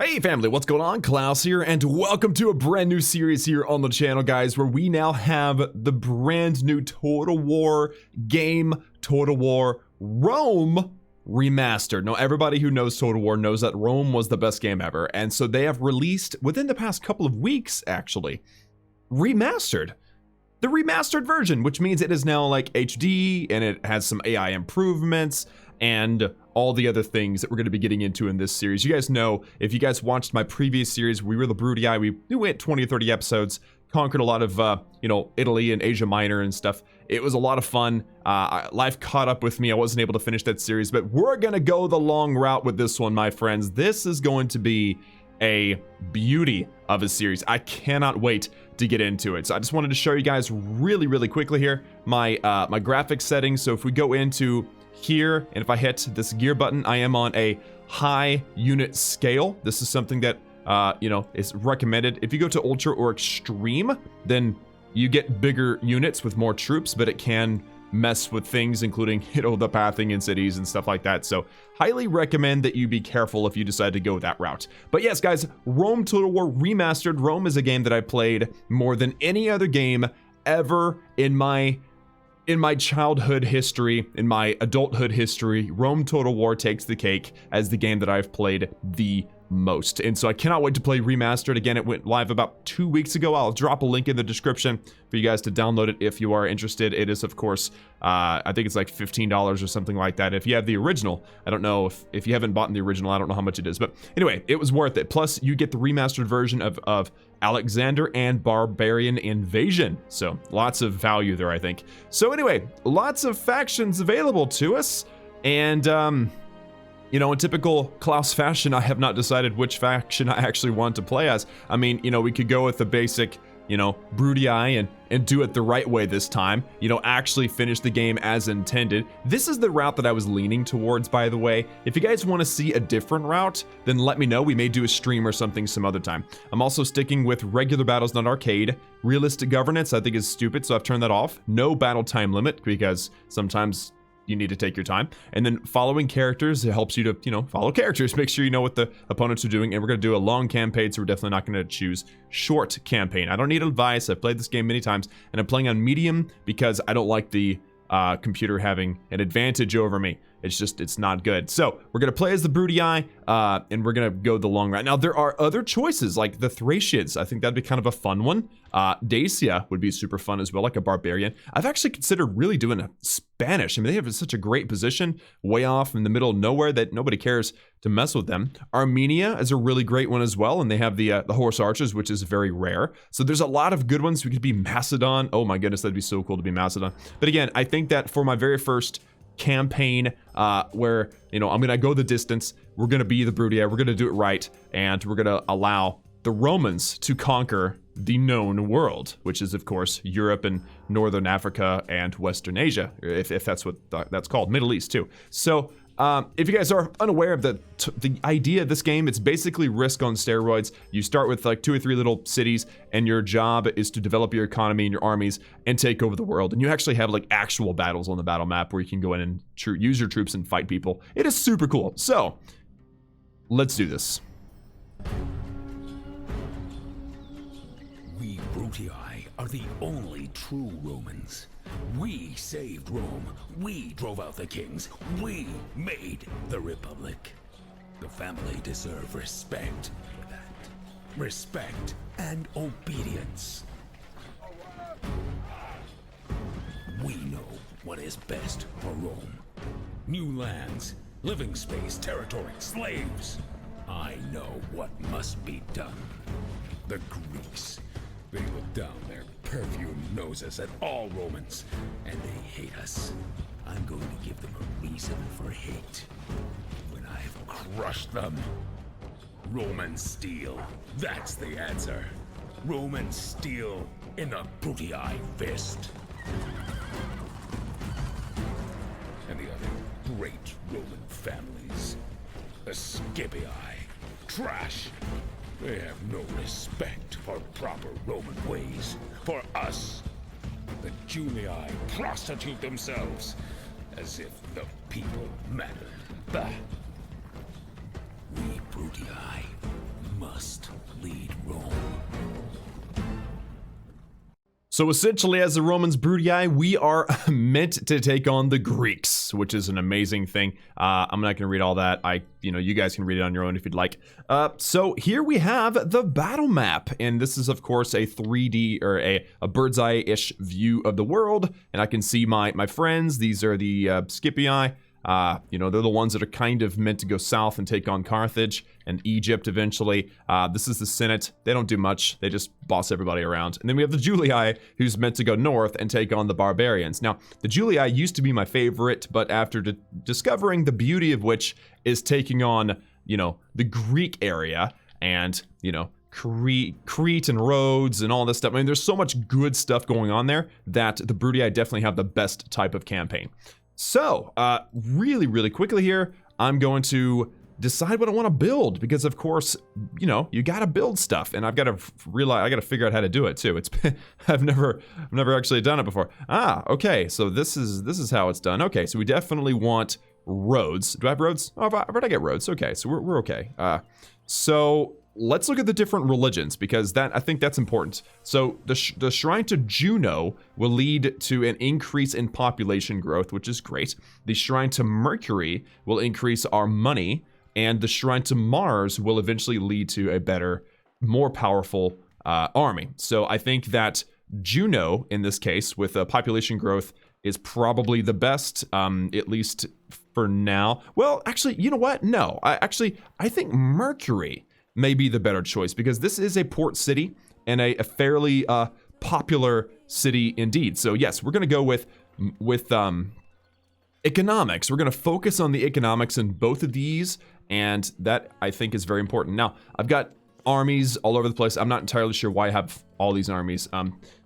Hey family, what's going on? Klaus here, and welcome to a brand new series here on the channel, guys, where we now have the brand new Total War game, Total War Rome Remastered. Now, everybody who knows Total War knows that Rome was the best game ever, and so they have released, within the past couple of weeks, actually, Remastered. The remastered version, which means it is now like HD, and it has some AI improvements, and all the other things that we're going to be getting into in this series. You guys know, if you guys watched my previous series, we were the Brutii, we went 20 or 30 episodes, conquered a lot of, Italy and Asia Minor and stuff. It was a lot of fun. Life caught up with me. I wasn't able to finish that series, but we're going to go the long route with this one, my friends. This is going to be a beauty of a series. I cannot wait to get into it. So I just wanted to show you guys really quickly here my my graphics settings. So if we go into here, and if I hit this gear button, I am on a high unit scale. This is something that is recommended. If you go to ultra or extreme, then you get bigger units with more troops, but it can mess with things, including the pathing in cities and stuff like that. So highly recommend that you be careful if you decide to go that route. But yes, guys, Rome Total War Remastered. Rome is a game that I played more than any other game ever in my childhood history, in my adulthood history. Rome Total War takes the cake as the game that I've played the most. And so I cannot wait to play Remastered. Again, it went live about 2 weeks ago. I'll drop a link in the description for you guys to download it if you are interested. It is, of course, I think it's like $15 or something like that. If you have the original, I don't know if you haven't bought the original, I don't know how much it is. But anyway, it was worth it. Plus, you get the remastered version of Alexander and Barbarian Invasion. So lots of value there, I think. So anyway, lots of factions available to us. And, in typical Klaus fashion, I have not decided which faction I actually want to play as. I mean, we could go with the basic, Brutii and do it the right way this time. Actually finish the game as intended. This is the route that I was leaning towards, by the way. If you guys want to see a different route, then let me know. We may do a stream or something some other time. I'm also sticking with regular battles, not arcade. Realistic governance, I think, is stupid, so I've turned that off. No battle time limit, because sometimes you need to take your time. And then following characters, it helps you to, follow characters. Make sure you know what the opponents are doing. And we're going to do a long campaign, so we're definitely not going to choose short campaign. I don't need advice. I've played this game many times, and I'm playing on medium because I don't like the computer having an advantage over me. It's not good. So we're going to play as the Brutii, and we're going to go the long route. Now, there are other choices, like the Thracians. I think that'd be kind of a fun one. Dacia would be super fun as well, like a barbarian. I've actually considered really doing a Spanish. I mean, they have such a great position, way off in the middle of nowhere, that nobody cares to mess with them. Armenia is a really great one as well, and they have the horse archers, which is very rare. So there's a lot of good ones. We could be Macedon. Oh my goodness, that'd be so cool to be Macedon. But again, I think that for my very first campaign, where I'm gonna go the distance, we're gonna be the Brutii, we're gonna do it right, and we're gonna allow the Romans to conquer the known world, which is, of course, Europe and Northern Africa and Western Asia, if that's what that's called. Middle East too. So if you guys are unaware of the idea of this game, it's basically Risk on steroids. You start with like 2 or 3 little cities, and your job is to develop your economy and your armies and take over the world. And you actually have like actual battles on the battle map where you can go in and use your troops and fight people. It is super cool. So let's do this. We Brutii are the only true Romans. We saved Rome. We drove out the kings. We made the Republic. The family deserve respect for that. Respect and obedience. We know what is best for Rome. New lands, living space, territory, slaves. I know what must be done. The Greeks, they look down their perfumed noses at all Romans, and they hate us. I'm going to give them a reason for hate. When I've crushed them. Roman steel, that's the answer. Roman steel in the Brutii fist. And the other great Roman families. The Scipii, trash. They have no respect for proper Roman ways. For us, the Julii prostitute themselves as if the people mattered. Bah! We Brutii So essentially, as the Romans Brutii, we are meant to take on the Greeks, which is an amazing thing. I'm not going to read all that. You guys can read it on your own if you'd like. So here we have the battle map, and this is of course a 3D or a bird's eye-ish view of the world. And I can see my friends. These are the Scipii. They're the ones that are kind of meant to go south and take on Carthage and Egypt eventually. This is the Senate. They don't do much. They just boss everybody around. And then we have the Julii, who's meant to go north and take on the barbarians. Now, the Julii used to be my favorite, but after discovering the beauty of which is taking on, the Greek area and, Crete and Rhodes and all this stuff. I mean, there's so much good stuff going on there that the Brutii definitely have the best type of campaign. So, really, really quickly here, I'm going to decide what I want to build because, of course, you got to build stuff, and I've got to realize I got to figure out how to do it too. I've never actually done it before. Okay, so this is how it's done. Okay, so we definitely want roads. Do I have roads? Oh, I've already got roads. Okay, so we're okay. So let's look at the different religions because I think that's important. So the shrine to Juno will lead to an increase in population growth, which is great. The shrine to Mercury will increase our money, and the shrine to Mars will eventually lead to a better, more powerful army. So I think that Juno, in this case, with population growth, is probably the best, at least for now. Well, actually, you know what? No, I think Mercury may be the better choice because this is a port city and a fairly popular city indeed. So yes, we're going to go with economics. We're going to focus on the economics in both of these, and that I think is very important. Now, I've got armies all over the place. I'm not entirely sure why I have all these armies. I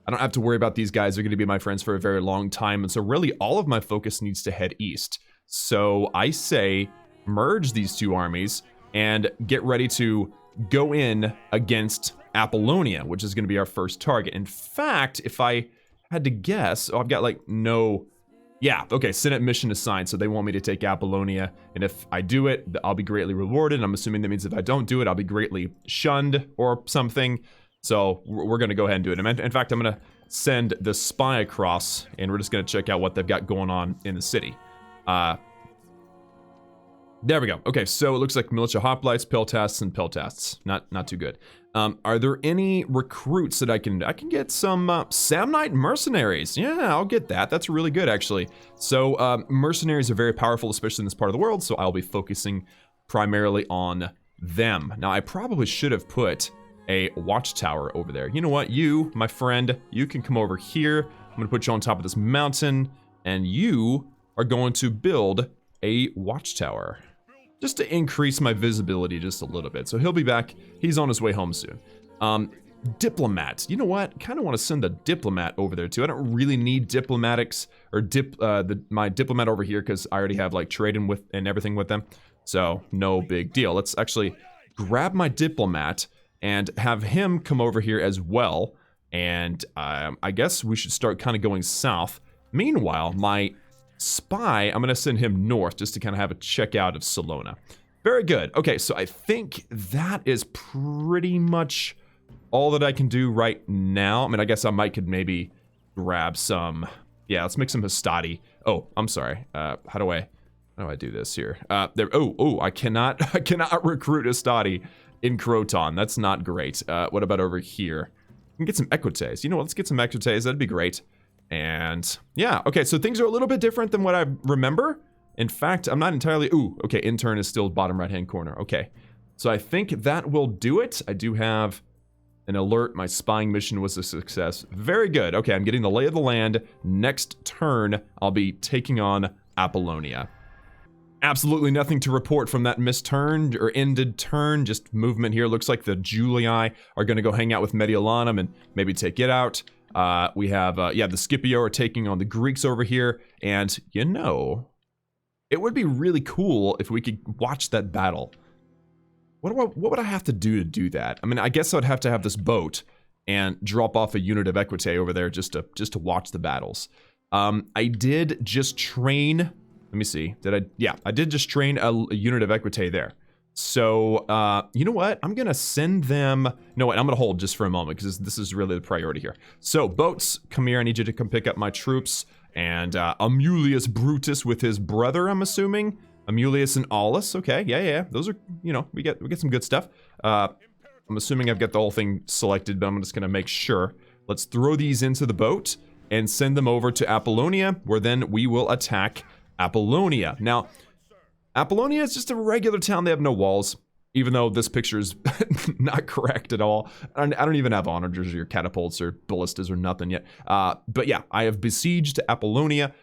don't have to worry about these guys. They're going to be my friends for a very long time, and so really all of my focus needs to head east. So I say merge these two armies and get ready to go in against Apollonia, which is going to be our first target. In fact, if I had to guess, I've got Senate mission assigned, so they want me to take Apollonia, and if I do it, I'll be greatly rewarded. I'm assuming that means if I don't do it, I'll be greatly shunned or something. So we're going to go ahead and do it. In fact, I'm going to send the spy across, and we're just going to check out what they've got going on in the city. There we go. Okay, so it looks like militia hoplites, peltasts, and peltasts. Not too good. Are there any recruits that I can get some Samnite mercenaries? Yeah, I'll get that. That's really good, actually. So mercenaries are very powerful, especially in this part of the world, so I'll be focusing primarily on them. Now, I probably should have put a watchtower over there. You know what? You, my friend, you can come over here. I'm going to put you on top of this mountain, and you are going to build a watchtower just to increase my visibility just a little bit. So he'll be back. He's on his way home soon. Diplomat. You know what? Kind of want to send a diplomat over there too. I don't really need diplomatics or my diplomat over here because I already have like trading with and everything with them. So no big deal. Let's actually grab my diplomat and have him come over here as well. And I guess we should start kind of going south. Meanwhile, my spy, I'm going to send him north just to kind of have a check out of Salona. Very good. Okay, so I think that is pretty much all that I can do right now. I mean, I guess I could maybe grab some. Yeah, let's make some Hastati. Oh, I'm sorry. How do I do this here? There. Oh, I cannot recruit Hastati in Croton. That's not great. What about over here? We can get some Equites. You know what? Let's get some Equites. That'd be great. And yeah, okay, so things are a little bit different than what I remember. In fact, I'm not entirely, okay, intern is still bottom right-hand corner. Okay, so I think that will do it. I do have an alert. My spying mission was a success. Very good. Okay, I'm getting the lay of the land. Next turn, I'll be taking on Apollonia. Absolutely nothing to report from that missed turn or ended turn. Just movement here. Looks like the Julii are going to go hang out with Mediolanum and maybe take it out. We have, the Scipio are taking on the Greeks over here, and, it would be really cool if we could watch that battle. What would I have to do that? I mean, I guess I'd have to have this boat and drop off a unit of Equite over there just to watch the battles. I did just train, let me see, I did just train a unit of Equite there. So, you know what? I'm going to send them... No, wait, I'm going to hold just for a moment because this is really the priority here. So, boats, come here. I need you to come pick up my troops. And Amulius Brutus with his brother, I'm assuming. Amulius and Aulus. Okay, yeah. Those are, you know, we get some good stuff. I'm assuming I've got the whole thing selected, but I'm just going to make sure. Let's throw these into the boat and send them over to Apollonia, where then we will attack Apollonia. Now, Apollonia is just a regular town. They have no walls, even though this picture is not correct at all. I don't even have onagers or catapults or ballistas or nothing yet. But yeah, I have besieged Apollonia.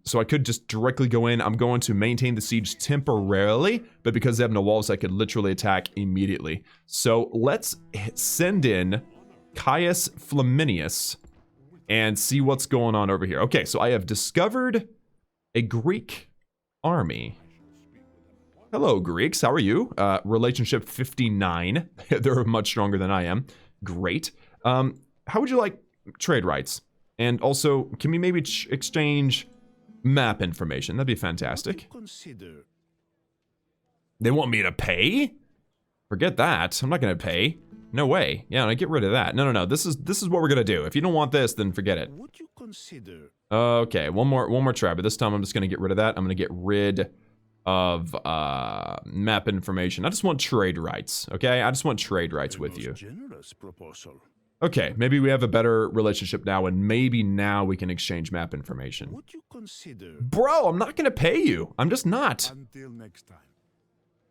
So I could just directly go in. I'm going to maintain the siege temporarily, but because they have no walls, I could literally attack immediately. So let's send in Caius Flaminius and see what's going on over here. Okay, so I have discovered a Greek army. Hello, Greeks. How are you? Relationship 59. They're much stronger than I am. Great. How would you like trade rights? And also, can we maybe exchange map information? That'd be fantastic. They want me to pay? Forget that. I'm not going to pay. No way. Yeah, no, get rid of that. No. This is what we're going to do. If you don't want this, then forget it. Would you consider? Okay, one more try, but this time I'm just going to get rid of that. I'm going to get rid of map information. I just want trade rights, okay? I just want trade rights with you. Generous proposal. Okay, maybe we have a better relationship now, and maybe now we can exchange map information. Would you consider? Bro, I'm not gonna pay you. I'm just not. Until next time.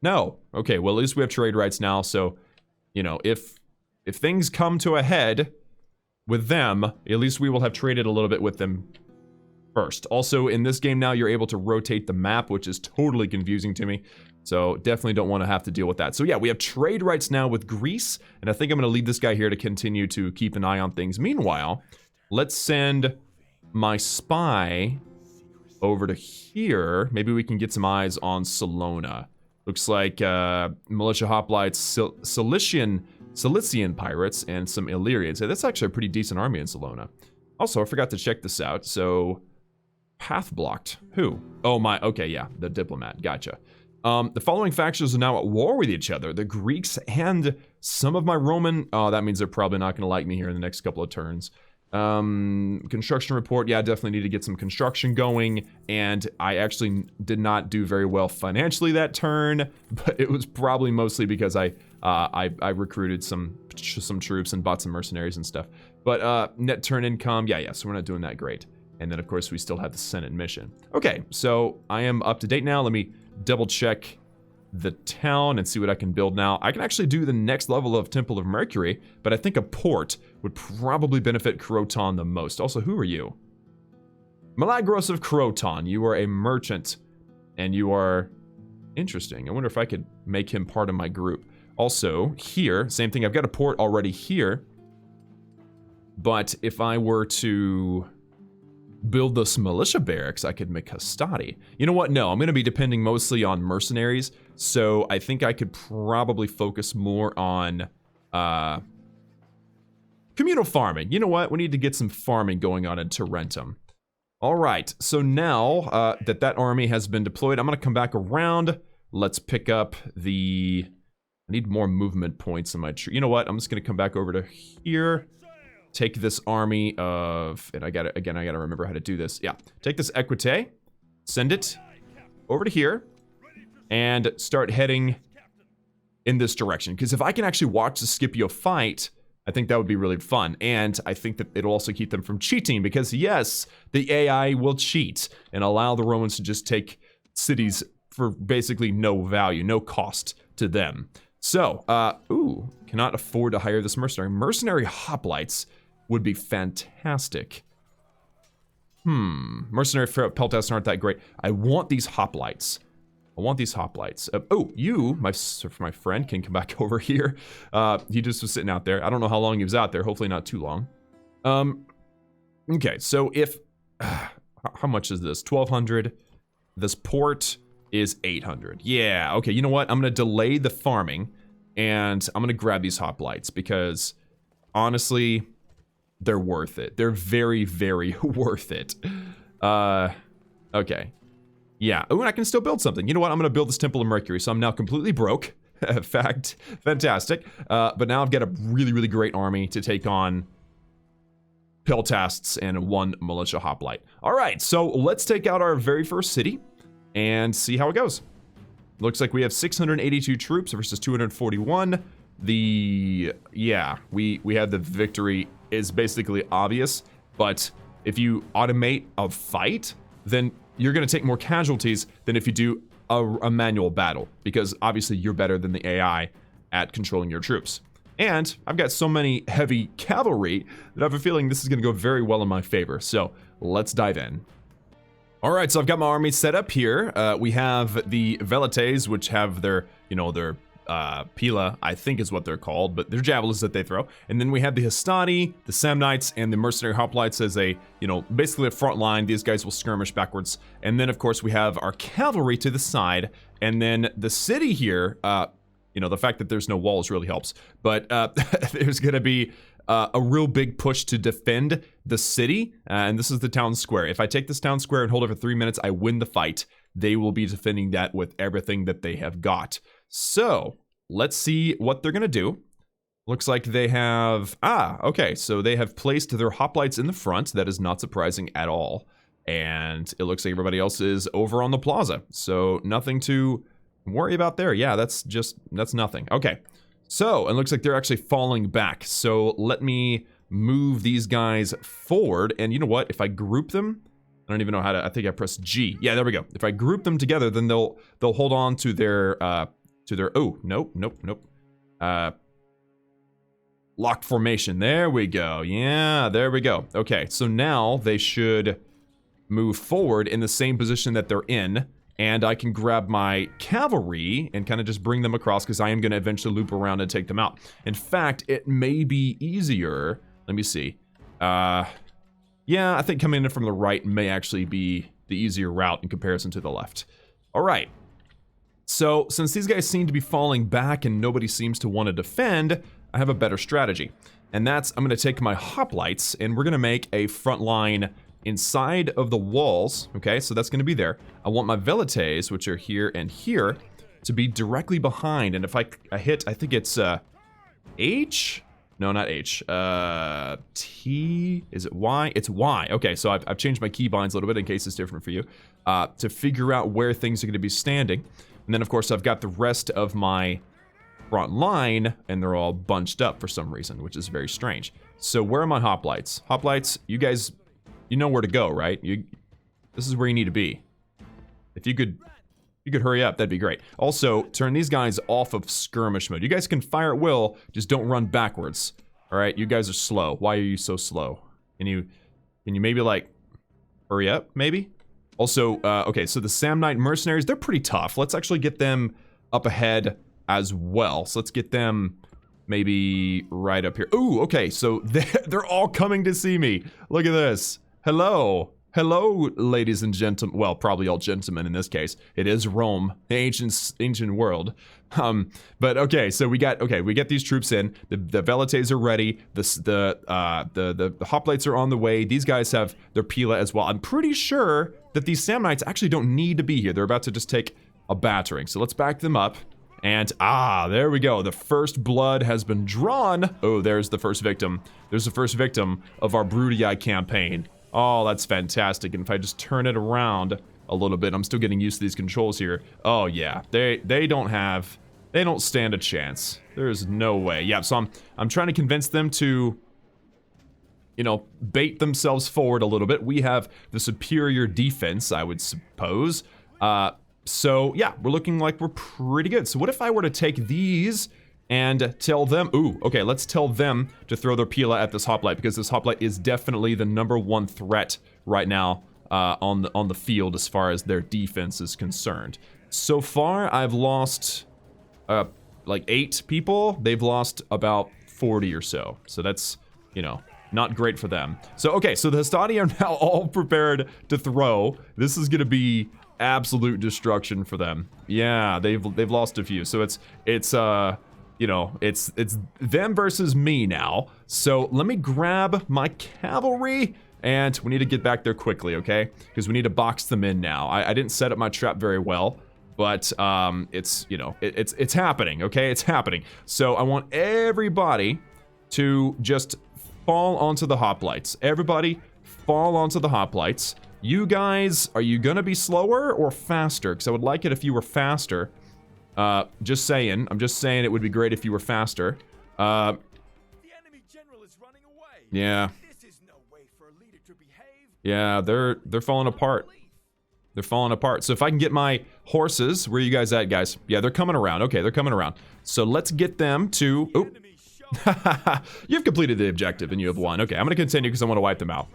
No. Okay, well, at least we have trade rights now, so, you know, if things come to a head with them, at least we will have traded a little bit with them first. Also, in this game now, you're able to rotate the map, which is totally confusing to me. So definitely don't want to have to deal with that. So yeah, we have trade rights now with Greece, and I think I'm going to leave this guy here to continue to keep an eye on things. Meanwhile, let's send my spy over to here. Maybe we can get some eyes on Salona. Looks like militia hoplites, Cilician pirates, and some Illyrians. Hey, that's actually a pretty decent army in Salona. Also, I forgot to check this out. So, path blocked. Who? Oh my, okay, yeah, the diplomat. Gotcha. The following factions are now at war with each other. The Greeks and some of my Roman... Oh, that means they're probably not going to like me here in the next couple of turns. Construction report. Yeah, I definitely need to get some construction going. And I actually did not do very well financially that turn. But it was probably mostly because I recruited some troops and bought some mercenaries and stuff. But net turn income. Yeah, so we're not doing that great. And then, of course, we still have the Senate mission. Okay, so I am up to date now. Let me double check the town and see what I can build now. I can actually do the next level of Temple of Mercury, but I think a port would probably benefit Croton the most. Also, who are you? Milagros of Croton. You are a merchant, and you are interesting. I wonder if I could make him part of my group. Also, here, same thing. I've got a port already here, but if I were to build this militia barracks, I could make Hastati. You know what? No, I'm going to be depending mostly on mercenaries, so I think I could probably focus more on communal farming. You know what? We need to get some farming going on in Tarentum. All right, so now that army has been deployed, I'm going to come back around. Let's pick up the... I need more movement points in my tree. You know what? I'm just going to come back over to here. Take this army of, and I gotta remember how to do this. Yeah, take this Equite, send it over to here, and start heading in this direction. Because if I can actually watch the Scipio fight, I think that would be really fun. And I think that it'll also keep them from cheating, because yes, the AI will cheat and allow the Romans to just take cities for basically no value, no cost to them. So, cannot afford to hire this mercenary. Mercenary hoplites would be fantastic. Mercenary peltasts aren't that great. I want these hoplites. You, my friend, can come back over here. He just was sitting out there. I don't know how long he was out there. Hopefully not too long. Okay, so if... how much is this? 1,200. This port is 800. Yeah, okay, you know what? I'm going to delay the farming, and I'm going to grab these hoplites, because, honestly... they're worth it. They're very, very worth it. Okay. Yeah. Oh, and I can still build something. You know what? I'm going to build this Temple of Mercury, so I'm now completely broke. Fantastic. But now I've got a really, really great army to take on Peltasts and 1 militia hoplite. All right, so let's take out our very first city and see how it goes. Looks like we have 682 troops versus 241. We had the victory is basically obvious, but if you automate a fight, then you're going to take more casualties than if you do a manual battle, because obviously you're better than the AI at controlling your troops. And I've got so many heavy cavalry that I have a feeling this is going to go very well in my favor. So let's dive in. All right, so I've got my army set up here. We have the Velites, which have their, their Pila, I think is what they're called, but they're javelins that they throw. And then we have the Hastati, the Samnites, and the Mercenary Hoplites as a, basically a front line. These guys will skirmish backwards. And then, of course, we have our cavalry to the side. And then the city here, the fact that there's no walls really helps. But there's going to be a real big push to defend the city. And this is the town square. If I take this town square and hold it for 3 minutes, I win the fight. They will be defending that with everything that they have got. So let's see what they're going to do. Looks like they have... okay. So they have placed their hoplites in the front. That is not surprising at all. And it looks like everybody else is over on the plaza. So nothing to worry about there. Yeah, that's nothing. Okay. So it looks like they're actually falling back. So let me move these guys forward. And you know what? If I group them... I don't even know how to... I think I pressed G. Yeah, there we go. If I group them together, then they'll hold on to their... oh, nope. Locked formation. There we go. Yeah, there we go. Okay, so now they should move forward in the same position that they're in, and I can grab my cavalry and kind of just bring them across, because I am going to eventually loop around and take them out. In fact, it may be easier. Let me see. Yeah, I think coming in from the right may actually be the easier route in comparison to the left. All right. So, since these guys seem to be falling back and nobody seems to want to defend, I have a better strategy. And that's, I'm going to take my hoplites, and we're going to make a front line inside of the walls. Okay, so that's going to be there. I want my velites, which are here and here, to be directly behind. And if I hit, I think it's H? No, not H. T? Is it Y? It's Y. Okay, so I've changed my keybinds a little bit in case it's different for you, to figure out where things are going to be standing. And then, of course, I've got the rest of my front line, and they're all bunched up for some reason, which is very strange. So where are my hoplites? Hoplites, you guys, you know where to go, right? This is where you need to be. If you could hurry up, that'd be great. Also, turn these guys off of skirmish mode. You guys can fire at will, just don't run backwards. All right, you guys are slow. Why are you so slow? Can you maybe, like, hurry up, maybe? Also, okay, so the Samnite Mercenaries, they're pretty tough. Let's actually get them up ahead as well. So let's get them maybe right up here. Ooh, okay, so they're all coming to see me. Look at this. Hello. Hello, ladies and gentlemen. Well, probably all gentlemen in this case. It is Rome, the ancient world. But okay, so we get these troops in. The velites are ready. The hoplites are on the way. These guys have their pila as well. I'm pretty sure that these Samnites actually don't need to be here. They're about to just take a battering. So let's back them up. And there we go. The first blood has been drawn. Oh, there's the first victim. There's the first victim of our Brutii campaign. Oh, that's fantastic. And if I just turn it around a little bit, I'm still getting used to these controls here. Oh yeah, they don't stand a chance. There's no way. Yeah, so I'm trying to convince them to, bait themselves forward a little bit. We have the superior defense, I would suppose. So yeah, we're looking like we're pretty good. So what if I were to take these and tell them, okay, let's tell them to throw their pila at this hoplite, because this hoplite is definitely the #1 threat right now on the field as far as their defense is concerned. So far, I've lost like 8 people. They've lost about 40 or so. So that's, not great for them. So, okay, so the Hastati are now all prepared to throw. This is gonna be absolute destruction for them. Yeah, they've lost a few. So it's them versus me now. So let me grab my cavalry And we need to get back there quickly, okay? Because we need to box them in now. I didn't set up my trap very well, but it's, you know, it's happening, okay? It's happening. So I want everybody to just fall onto the hoplites. Everybody fall onto the hoplites. You guys, are you gonna be slower or faster? Because I would like it if you were faster. Just saying. I'm just saying it would be great if you were faster. The enemy general is running away. Yeah. This is no way for a leader to behave. Yeah, they're falling apart. They're falling apart. So if I can get my horses, where are you guys at, guys? Yeah, they're coming around. Okay, they're coming around. So let's get them to... Oh. You've completed the objective and you have won. Okay, I'm going to continue because I want to wipe them out.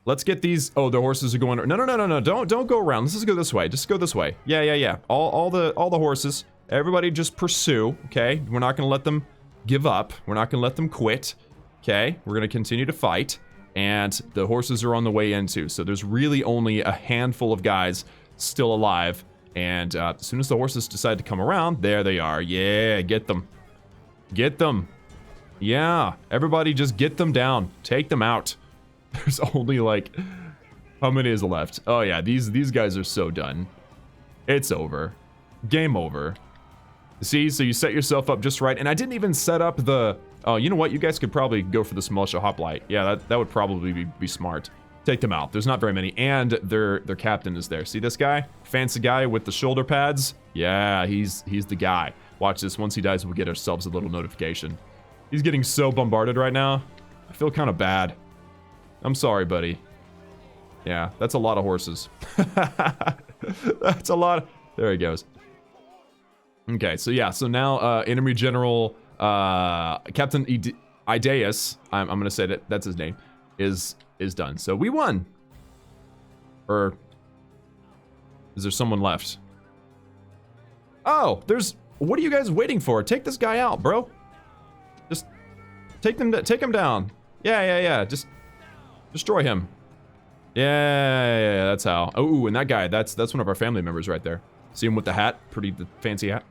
Let's get these... Oh, the horses are going... No. Don't go around. Let's just go this way. Just go this way. Yeah. All the horses. Everybody just pursue, okay? We're not going to let them give up. We're not going to let them quit. Okay? We're going to continue to fight. And the horses are on the way in too. So there's really only a handful of guys still alive. And as soon as the horses decide to come around, there they are. Yeah, get them. Get them. Yeah, everybody just get them down. Take them out. There's only like... How many is left? Oh yeah, these guys are so done. It's over. Game over. See, so you set yourself up just right. And I didn't even set up the... Oh, you know what? You guys could probably go for the militia hoplite. Yeah, that would probably be smart. Take them out. There's not very many. And their captain is there. See this guy? Fancy guy with the shoulder pads? Yeah, he's the guy. Watch this. Once he dies, we'll get ourselves a little notification. He's getting so bombarded right now. I feel kind of bad. I'm sorry, buddy. Yeah, that's a lot of horses. That's a lot. There he goes. Okay, so yeah, so now enemy general Captain Ideas, I'm gonna say that's his name, is done. So we won. Or is there someone left? Oh, what are you guys waiting for? Take this guy out, bro. Just take him down. Yeah. Just destroy him. Yeah, that's how. Oh, and that guy, that's one of our family members right there. See him with the hat? The fancy hat.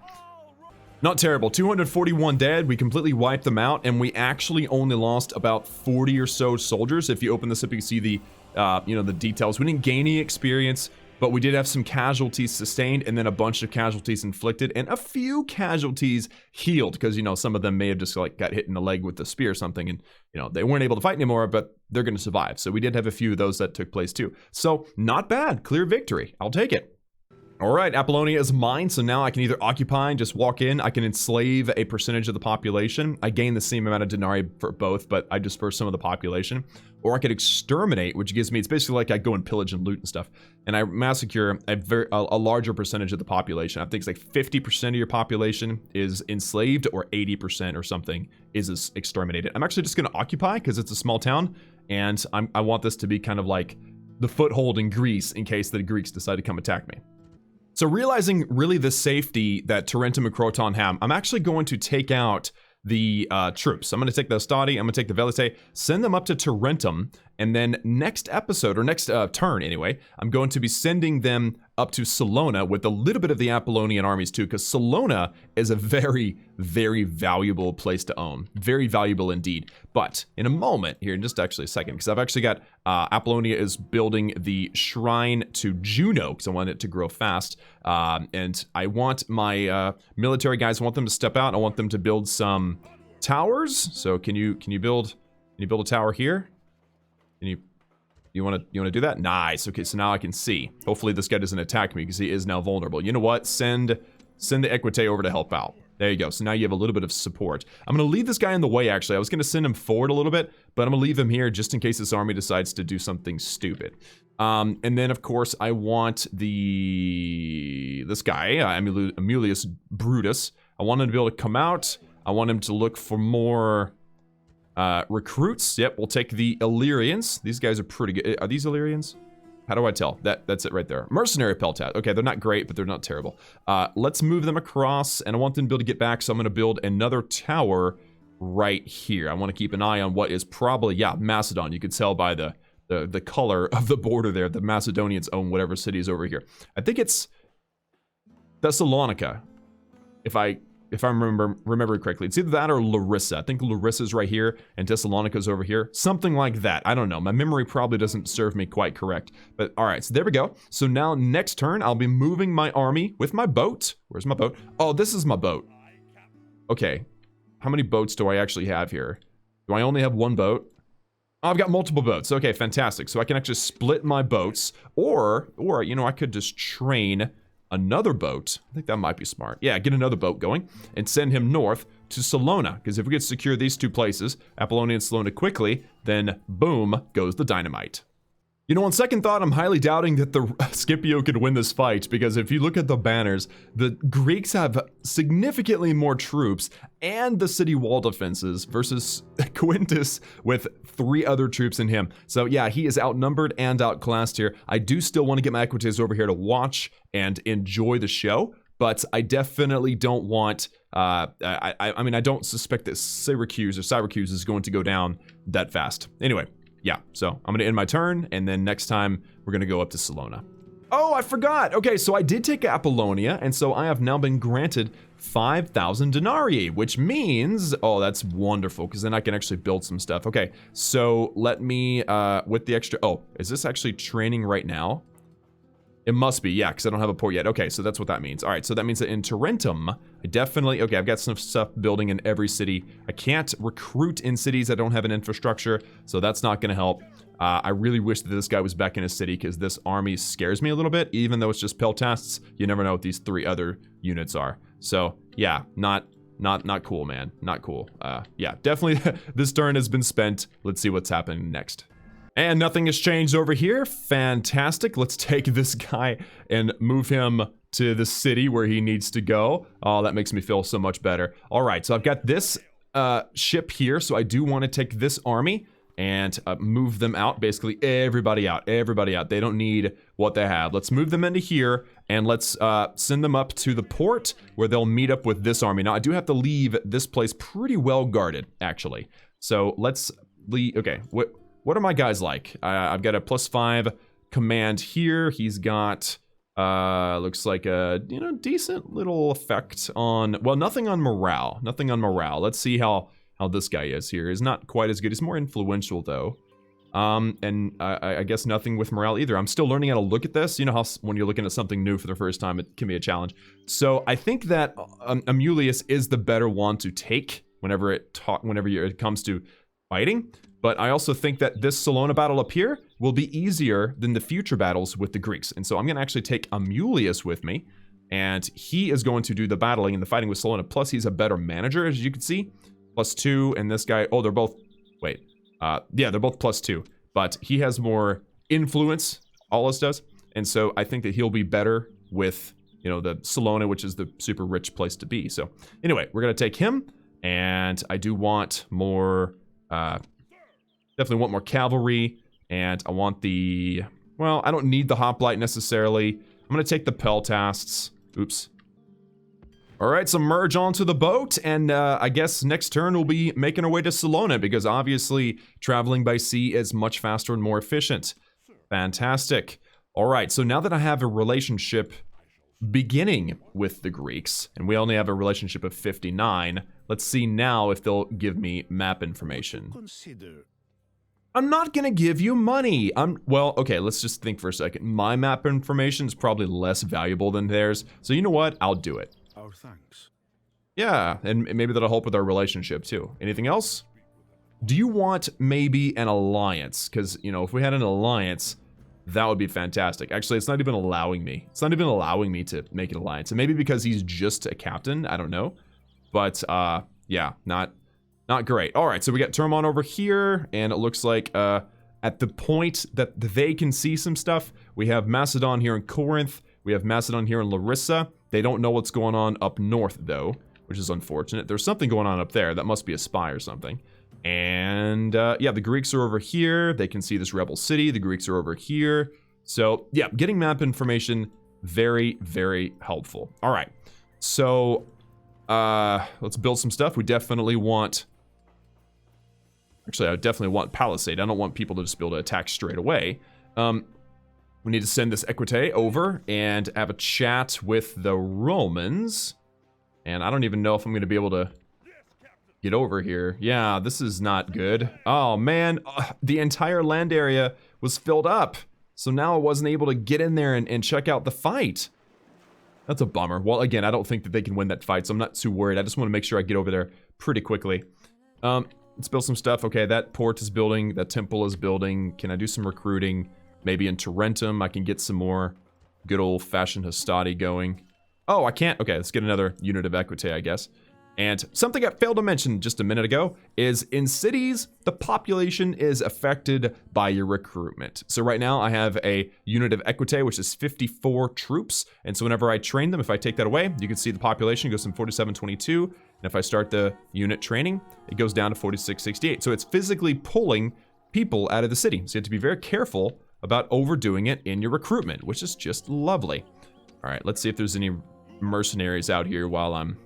Not terrible. 241 dead. We completely wiped them out, and we actually only lost about 40 or so soldiers. If you open this up, you can see the, the details. We didn't gain any experience, but we did have some casualties sustained, and then a bunch of casualties inflicted, and a few casualties healed, because, some of them may have just, got hit in the leg with the spear or something, and, they weren't able to fight anymore, but they're going to survive. So we did have a few of those that took place, too. So, not bad. Clear victory. I'll take it. All right, Apollonia is mine, so now I can either occupy and just walk in. I can enslave a percentage of the population. I gain the same amount of denarii for both, but I disperse some of the population. Or I could exterminate, which gives me, it's basically like I go and pillage and loot and stuff. And I massacre a larger percentage of the population. I think it's like 50% of your population is enslaved, or 80% or something is exterminated. I'm actually just going to occupy because it's a small town, and I want this to be kind of like the foothold in Greece in case the Greeks decide to come attack me. So realizing really the safety that Tarentum and Croton have, I'm actually going to take out the troops. I'm going to take the Hastati, I'm going to take the Velite, send them up to Tarentum, and then next episode, or next turn anyway, I'm going to be sending them up to Salona with a little bit of the Apollonian armies too, because Salona is a very, very valuable place to own. Very valuable indeed. But in a moment, here in just actually a second, because I've actually got, Apollonia is building the shrine to Juno, because I want it to grow fast. And I want my military guys, I want them to step out. I want them to build some towers. So can you build a tower here? You want to do that? Nice. Okay, so now I can see. Hopefully this guy doesn't attack me because he is now vulnerable. You know what? Send the Equite over to help out. There you go. So now you have a little bit of support. I'm going to leave this guy in the way, actually. I was going to send him forward a little bit, but I'm going to leave him here just in case this army decides to do something stupid. And then, of course, I want this guy, Amulius Brutus. I want him to be able to come out. I want him to look for more... recruits. Yep, we'll take the Illyrians. These guys are pretty good. Are these Illyrians? How do I tell? That's it right there. Mercenary Peltat. Okay, they're not great, but they're not terrible. Let's move them across, and I want them to be able to get back, so I'm going to build another tower right here. I want to keep an eye on what is probably, yeah, Macedon. You could tell by the color of the border there. The Macedonians own whatever city is over here. I think it's Thessalonica, if I if I remember correctly. It's either that or Larissa. I think Larissa's right here and Thessalonica's over here. Something like that. I don't know. My memory probably doesn't serve me quite correct. But all right, so there we go. So now next turn, I'll be moving my army with my boat. Where's my boat? Oh, this is my boat. Okay. How many boats do I actually have here? Do I only have one boat? Oh, I've got multiple boats. Okay, fantastic. So I can actually split my boats, or you know, I could just train another boat. I think that might be smart. Yeah, get another boat going and send him north to Salona, because if we could secure these two places, Apollonia and Salona, quickly, then boom goes the dynamite. You know, on second thought, I'm highly doubting that the Scipio could win this fight, because if you look at the banners, the Greeks have significantly more troops and the city wall defenses versus Quintus with 3 other troops in him. So yeah, he is outnumbered and outclassed here. I do still want to get my Equites over here to watch and enjoy the show, but I definitely don't want, I mean, I don't suspect that Syracuse is going to go down that fast. Anyway. Yeah, so I'm going to end my turn, and then next time we're going to go up to Salona. Oh, I forgot! Okay, so I did take Apollonia, and so I have now been granted 5,000 denarii, which means, oh, that's wonderful, because then I can actually build some stuff. Okay, so let me, with the extra, oh, is this actually training right now? It must be, yeah, because I don't have a port yet. Okay, so that's what that means. All right, so that means that in Tarentum, I definitely, okay, I've got some stuff building in every city. I can't recruit in cities that don't have an infrastructure, so that's not going to help. I really wish that this guy was back in his city, because this army scares me a little bit. Even though it's just peltasts, you never know what these 3 other units are. So, yeah, not cool, man. Not cool. Yeah, definitely this turn has been spent. Let's see what's happening next. And nothing has changed over here. Fantastic. Let's take this guy and move him to the city where he needs to go. Oh, that makes me feel so much better. All right, so I've got this ship here, so I do want to take this army and move them out. Basically, everybody out. Everybody out. They don't need what they have. Let's move them into here, and let's send them up to the port where they'll meet up with this army. Now, I do have to leave this place pretty well guarded, actually. So let's leave. Okay, what are my guys like? I've got a +5 command here. He's got, looks like a, you know, decent little effect on, well, nothing on morale. Nothing on morale. Let's see how this guy is here. He's not quite as good. He's more influential, though. And I guess nothing with morale either. I'm still learning how to look at this. You know how when you're looking at something new for the first time, it can be a challenge. So I think that Amulius is the better one to take whenever it comes to fighting. But I also think that this Salona battle up here will be easier than the future battles with the Greeks. And so I'm going to actually take Amulius with me. And he is going to do the battling and the fighting with Salona. Plus, he's a better manager, as you can see. +2, and this guy, oh, they're both, wait. Yeah, they're both +2. But he has more influence, Aulus does. And so I think that he'll be better with, you know, the Salona, which is the super rich place to be. So anyway, we're going to take him. And I do want more... definitely want more cavalry, and I want the, well, I don't need the hoplite necessarily. I'm going to take the peltasts. Oops. All right, so merge onto the boat, and I guess next turn we'll be making our way to Salona, because obviously traveling by sea is much faster and more efficient. Fantastic. All right, so now that I have a relationship beginning with the Greeks, and we only have a relationship of 59, let's see now if they'll give me map information. Consider. I'm not gonna give you money. Well, okay, let's just think for a second. My map information is probably less valuable than theirs, so you know what? I'll do it. Our thanks. Yeah, and maybe that'll help with our relationship too. Anything else? Do you want maybe an alliance? Because, you know, if we had an alliance, that would be fantastic. Actually, it's not even allowing me. It's not even allowing me to make an alliance. And maybe because he's just a captain, I don't know. But, yeah, not great. All right, so we got Termon over here, and it looks like at the point that they can see some stuff, we have Macedon here in Corinth. We have Macedon here in Larissa. They don't know what's going on up north, though, which is unfortunate. There's something going on up there. That must be a spy or something. And, yeah, the Greeks are over here. They can see this rebel city. The Greeks are over here. So, yeah, getting map information, very, very helpful. All right, so let's build some stuff. We definitely want... Actually, I definitely want Palisade. I don't want people to just be able to attack straight away. We need to send this Equite over and have a chat with the Romans. And I don't even know if I'm going to be able to get over here. Yeah, this is not good. Oh, man. The entire land area was filled up. So now I wasn't able to get in there and check out the fight. That's a bummer. Well, again, I don't think that they can win that fight, so I'm not too worried. I just want to make sure I get over there pretty quickly. Let's build some stuff. Okay, that port is building. That temple is building. Can I do some recruiting? Maybe in Tarentum, I can get some more good old-fashioned Hastati going. Oh, I can't. Okay, let's get another unit of equity, I guess. And something I failed to mention just a minute ago is in cities, the population is affected by your recruitment. So right now I have a unit of equity, which is 54 troops. And so whenever I train them, if I take that away, you can see the population goes from 4722. And if I start the unit training, it goes down to 4668. So it's physically pulling people out of the city. So you have to be very careful about overdoing it in your recruitment, which is just lovely. All right, let's see if there's any mercenaries out here while I'm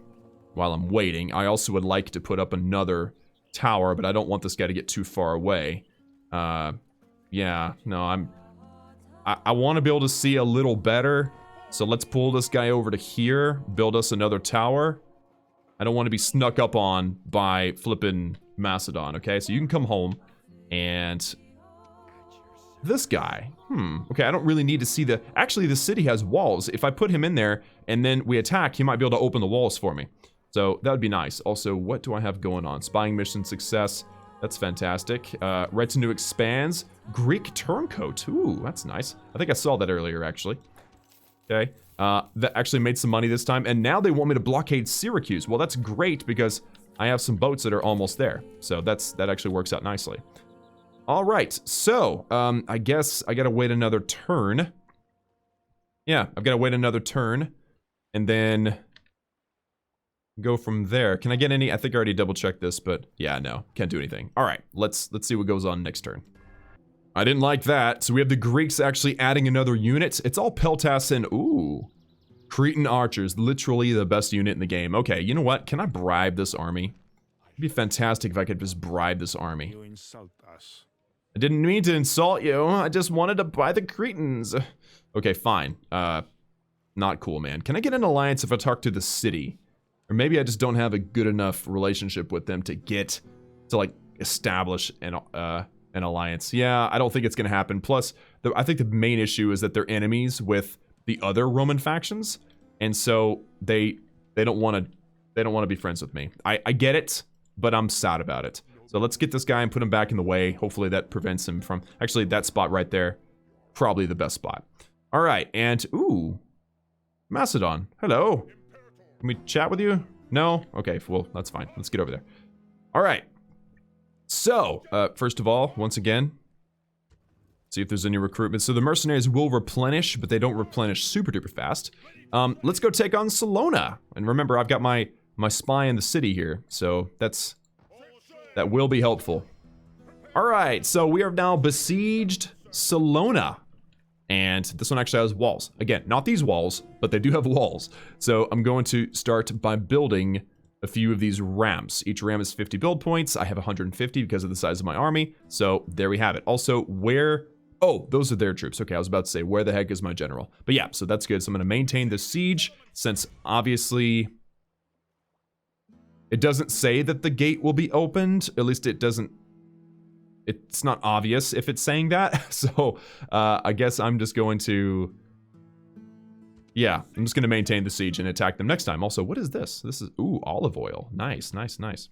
waiting. I also would like to put up another tower, but I don't want this guy to get too far away. Yeah, no, I want to be able to see a little better. So let's pull this guy over to here, build us another tower. I don't want to be snuck up on by flippin' Macedon, okay? So you can come home, and this guy, okay, I don't really need to see the... Actually, the city has walls. If I put him in there, and then we attack, he might be able to open the walls for me. So that would be nice. Also, what do I have going on? Spying mission success. That's fantastic. Retinue expands. Greek turncoat. Ooh, that's nice. I think I saw that earlier, actually. Okay. That actually made some money this time. And now they want me to blockade Syracuse. Well, that's great because I have some boats that are almost there. So that actually works out nicely. All right. So, I guess I got to wait another turn. Yeah, I've got to wait another turn. And then go from there. Can I get any? I think I already double checked this, but yeah, no, can't do anything. All right, let's see what goes on next turn. I didn't like that. So we have the Greeks actually adding another unit. It's all Peltas and ooh, Cretan archers, literally the best unit in the game. Okay, you know what? Can I bribe this army? It'd be fantastic if I could just bribe this army. You insult us. I didn't mean to insult you. I just wanted to buy the Cretans. Okay, fine. Not cool, man. Can I get an alliance if I talk to the city? Or maybe I just don't have a good enough relationship with them to get to like establish an alliance. Yeah, I don't think it's gonna happen. Plus, I think the main issue is that they're enemies with the other Roman factions, and so they don't want to be friends with me. I get it, but I'm sad about it. So let's get this guy and put him back in the way. Hopefully that prevents him from actually that spot right there. Probably the best spot. All right, and ooh, Macedon. Hello. Can we chat with you? No? Okay, well, that's fine. Let's get over there. All right. So, first of all, once again, see if there's any recruitment. So the mercenaries will replenish, but they don't replenish super duper fast. Let's go take on Salona. And remember, I've got my spy in the city here, so that will be helpful. All right, so we have now besieged Salona. And this one actually has walls. Again, not these walls, but they do have walls. So I'm going to start by building a few of these ramps. Each ram is 50 build points. I have 150 because of the size of my army. So there we have it. Also, where... Oh, those are their troops. Okay, I was about to say, where the heck is my general? But yeah, so that's good. So I'm going to maintain the siege, since obviously it doesn't say that the gate will be opened. At least it doesn't... It's not obvious if it's saying that, so I guess I'm just going to... Yeah, I'm just going to maintain the siege and attack them next time. Also, what is this? This is... Ooh, olive oil. Nice, nice, nice.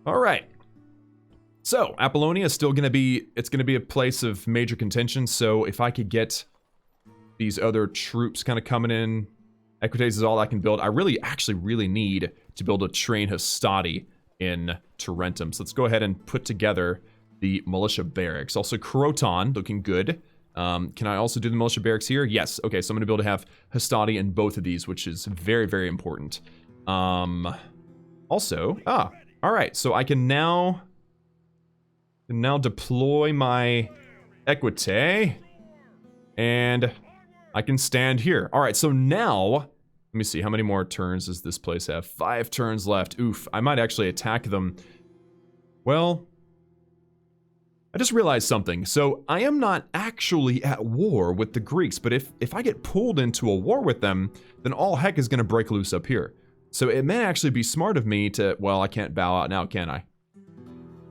All right. So, Apollonia is still going to be... It's going to be a place of major contention, so if I could get these other troops kind of coming in... Equites is all I can build. I actually really need to build a train Hastati in Tarentum. So let's go ahead and put together the militia barracks. Also, Croton, looking good. Can I also do the militia barracks here? Yes. Okay, so I'm going to be able to have Hastati in both of these, which is very, very important. Also, all right, so I can now deploy my equite, and I can stand here. All right, so now, let me see, how many more turns does this place have? 5 turns left. Oof, I might actually attack them. Well, I just realized something. So I am not actually at war with the Greeks, but if I get pulled into a war with them, then all heck is going to break loose up here. So it may actually be smart of me to, well, I can't bow out now, can I?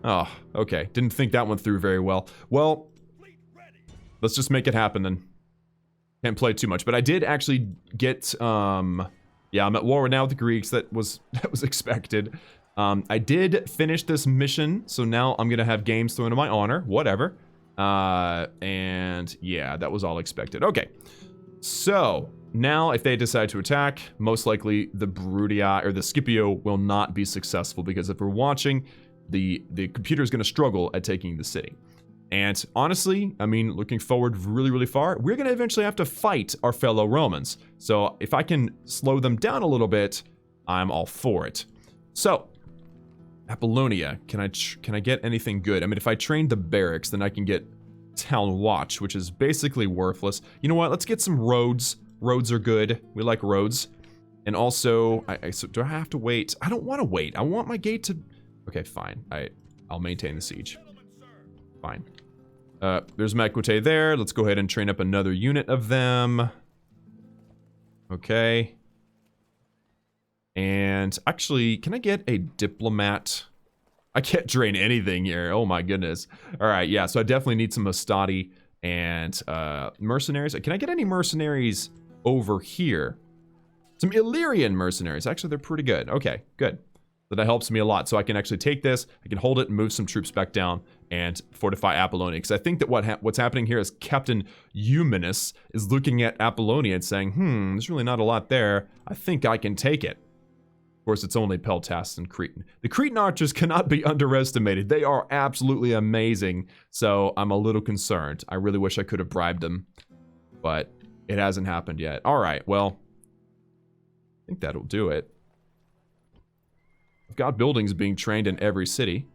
Oh, okay. Didn't think that one through very well. Well, let's just make it happen then. Can't play too much, but I did actually get, yeah, I'm at war now with the Greeks. That was expected. I did finish this mission, so now I'm gonna have games thrown in my honor. Whatever. And yeah, that was all expected. Okay, so now if they decide to attack, most likely the Brutia or the Scipio will not be successful because if we're watching, the computer is gonna struggle at taking the city. And honestly, I mean, looking forward really, really far, we're going to eventually have to fight our fellow Romans. So if I can slow them down a little bit, I'm all for it. So, Apollonia, can I get anything good? I mean, if I train the barracks, then I can get Town Watch, which is basically worthless. You know what? Let's get some roads. Roads are good. We like roads. And also, so do I have to wait? I don't want to wait. I want my gate to... Okay, fine. I'll maintain the siege. Fine. There's Makwete there. Let's go ahead and train up another unit of them. Okay. And actually, can I get a diplomat? I can't train anything here. Oh my goodness. All right, yeah, so I definitely need some Hastati and mercenaries. Can I get any mercenaries over here? Some Illyrian mercenaries. Actually, they're pretty good. Okay, good. That helps me a lot. So I can actually take this, I can hold it and move some troops back down and fortify Apollonia. Because I think that what's happening here is Captain Eumenus is looking at Apollonia and saying, there's really not a lot there. I think I can take it. Of course, it's only Peltas and Cretan. The Cretan archers cannot be underestimated. They are absolutely amazing. So I'm a little concerned. I really wish I could have bribed them. But it hasn't happened yet. All right, well, I think that'll do it. I've got buildings being trained in every city.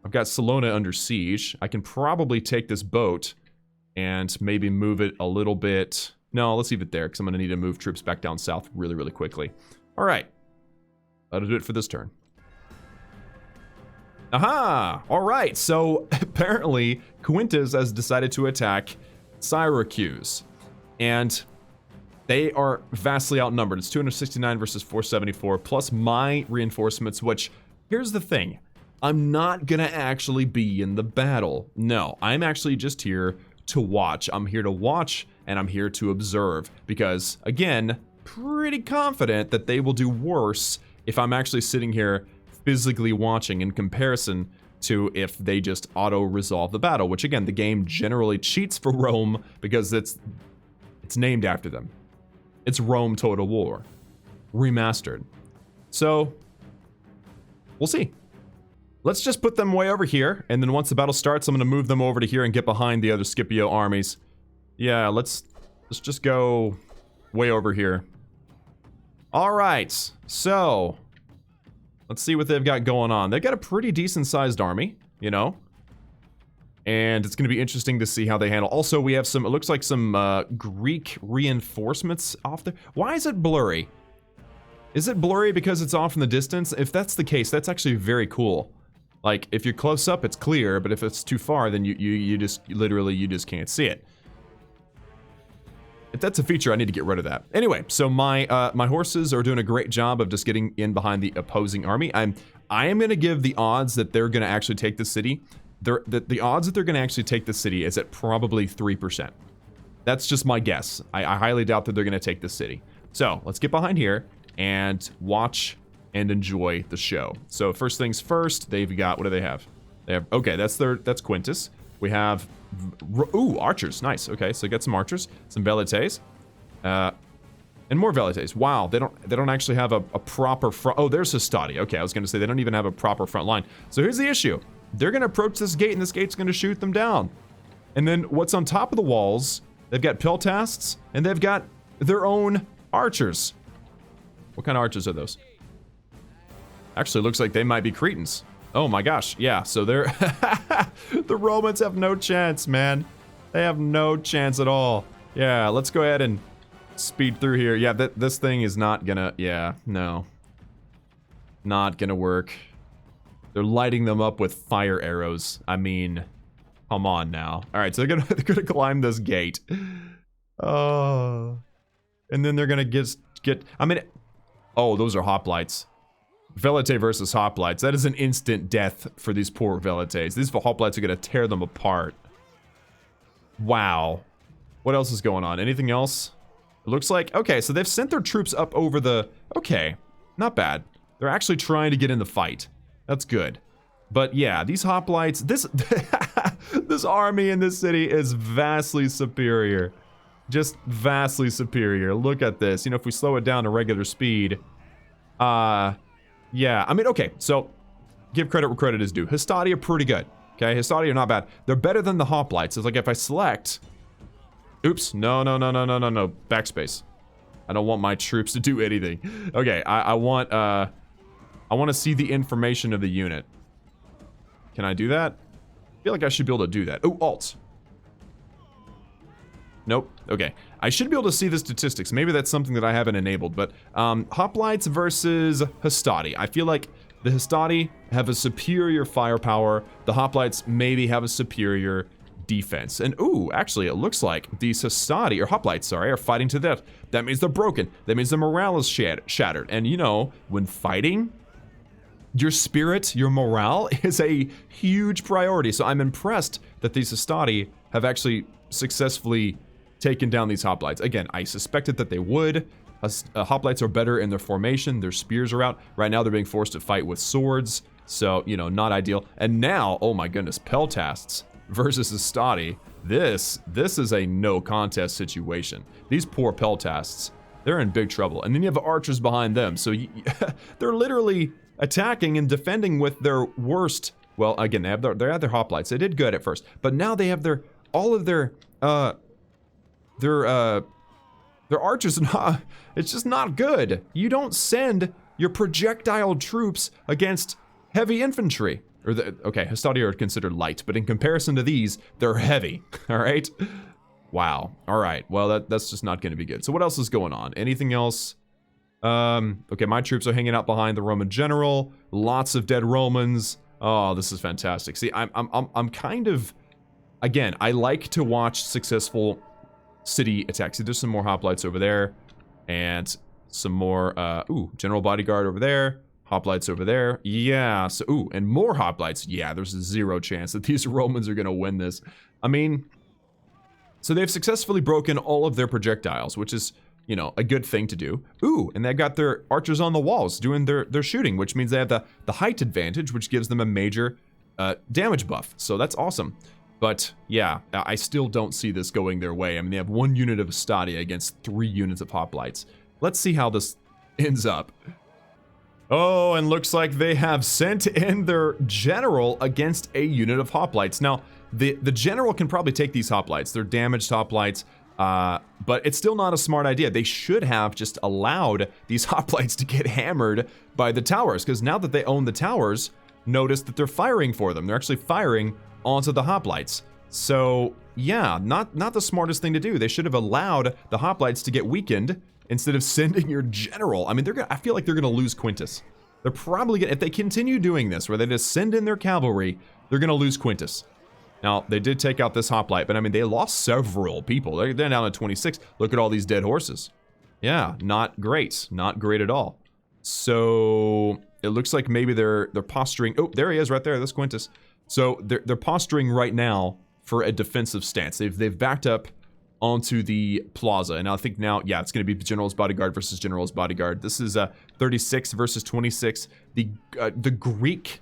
I've got Salona under siege. I can probably take this boat and maybe move it a little bit. No, let's leave it there because I'm going to need to move troops back down south really, really quickly. All right. That'll do it for this turn. Aha! All right. So apparently Quintus has decided to attack Syracuse. And they are vastly outnumbered. It's 269 versus 474, plus my reinforcements, which, here's the thing. I'm not gonna actually be in the battle. No, I'm actually just here to watch. I'm here to watch, and I'm here to observe. Because, again, pretty confident that they will do worse if I'm actually sitting here physically watching in comparison to if they just auto-resolve the battle. Which, again, the game generally cheats for Rome because it's named after them. It's Rome Total War. Remastered. So, we'll see. Let's just put them way over here, and then once the battle starts, I'm going to move them over to here and get behind the other Scipio armies. Yeah, let's just go way over here. Alright, so, let's see what they've got going on. They've got a pretty decent-sized army, you know? And it's going to be interesting to see how they handle. Also, we have some, it looks like some Greek reinforcements off there. Why is it blurry? Is it blurry because it's off in the distance? If that's the case, that's actually very cool. Like, if you're close up, it's clear, but if it's too far, then you just, literally, you just can't see it. If that's a feature, I need to get rid of that. Anyway, so my horses are doing a great job of just getting in behind the opposing army. I am going to give the odds that they're going to actually take the city. The odds that they're going to actually take the city is at probably 3%. That's just my guess. I highly doubt that they're going to take the city. So, let's get behind here and watch and enjoy the show. So, first things first, they've got, what do they have? They have, okay, that's Quintus. We have, ooh, archers, nice. Okay, so get some archers, some velites, and more velites. Wow, they don't actually have a proper front. Oh, there's Hastati. Okay, I was going to say they don't even have a proper front line. So here's the issue. They're going to approach this gate, and this gate's going to shoot them down. And then what's on top of the walls, they've got peltasts, and they've got their own archers. What kind of archers are those? Actually, looks like they might be Cretans. Oh my gosh, yeah, so they're... the Romans have no chance, man. They have no chance at all. Yeah, let's go ahead and speed through here. Yeah, this thing is not gonna... Yeah, no. Not gonna work. They're lighting them up with fire arrows. I mean, come on now. All right, so they're gonna climb this gate. Oh, and then they're gonna get. I mean, Oh, those are Hoplites. Velite versus Hoplites. That is an instant death for these poor Velites. These Hoplites are going to tear them apart. Wow. What else is going on? Anything else? It looks like... Okay, so they've sent their troops up over the... Okay, not bad. They're actually trying to get in the fight. That's good. But yeah, these Hoplites... This, this army in this city is vastly superior. Just vastly superior. Look at this. You know, if we slow it down to regular speed... Yeah, I mean, okay, so... Give credit where credit is due. Hastati are pretty good. Okay, Hastati are not bad. They're better than the Hoplites. It's like if I select... Oops, no. Backspace. I don't want my troops to do anything. Okay, I want to see the information of the unit. Can I do that? I feel like I should be able to do that. Oh, Alt. Nope. Okay. I should be able to see the statistics. Maybe that's something that I haven't enabled, but Hoplites versus Hastati. I feel like the Hastati have a superior firepower. The Hoplites maybe have a superior defense. And ooh, actually, it looks like these Hastati, or Hoplites, sorry, are fighting to death. That means they're broken. That means the morale is shattered. And you know, when fighting, your spirit, your morale is a huge priority. So I'm impressed that these Hastati have actually successfully taken down these Hoplites. Again, I suspected that they would. Hoplites are better in their formation. Their spears are out. Right now, they're being forced to fight with swords. So, you know, not ideal. And now, oh my goodness, Peltasts versus Hastati. This is a no contest situation. These poor Peltasts, they're in big trouble. And then you have archers behind them. So they're literally attacking and defending with their worst. Well, again, they have their Hoplites. They did good at first, but now they have all of their archers. It's just not good. You don't send your projectile troops against heavy infantry. Okay, Hastati are considered light, but in comparison to these, they're heavy. All right. Wow. All right. Well, that's just not going to be good. So what else is going on? Anything else? Okay, my troops are hanging out behind the Roman general. Lots of dead Romans. Oh, this is fantastic. See, I'm kind of, again, I like to watch successful city attacks. See, there's some more Hoplites over there, and some more. General Bodyguard over there. Hoplites over there. Yeah. So, and more Hoplites. Yeah, there's a 0 chance that these Romans are gonna win this. I mean, so they've successfully broken all of their projectiles, which is, you know, a good thing to do. And they've got their archers on the walls doing their shooting, which means they have the height advantage, which gives them a major damage buff. So that's awesome. But yeah, I still don't see this going their way. I mean, they have 1 unit of Hastati against 3 units of Hoplites. Let's see how this ends up. Oh, and looks like they have sent in their general against a unit of Hoplites. Now, the general can probably take these Hoplites. They're damaged Hoplites. But it's still not a smart idea. They should have just allowed these Hoplites to get hammered by the towers, because now that they own the towers, notice that they're firing for them. They're actually firing onto the Hoplites. So yeah, not the smartest thing to do. They should have allowed the Hoplites to get weakened instead of sending your general. I mean, I feel like they're gonna lose Quintus. They're probably gonna, if they continue doing this, where they just send in their cavalry, they're gonna lose Quintus. Now, they did take out this Hoplite, but I mean, they lost several people. They're down to 26. Look at all these dead horses. Yeah, not great. Not great at all. So, it looks like maybe they're posturing. Oh, there he is right there. That's Quintus. So, they're posturing right now for a defensive stance. They've backed up onto the plaza. And I think now, yeah, it's going to be General's Bodyguard versus General's Bodyguard. This is 36 versus 26. The Greek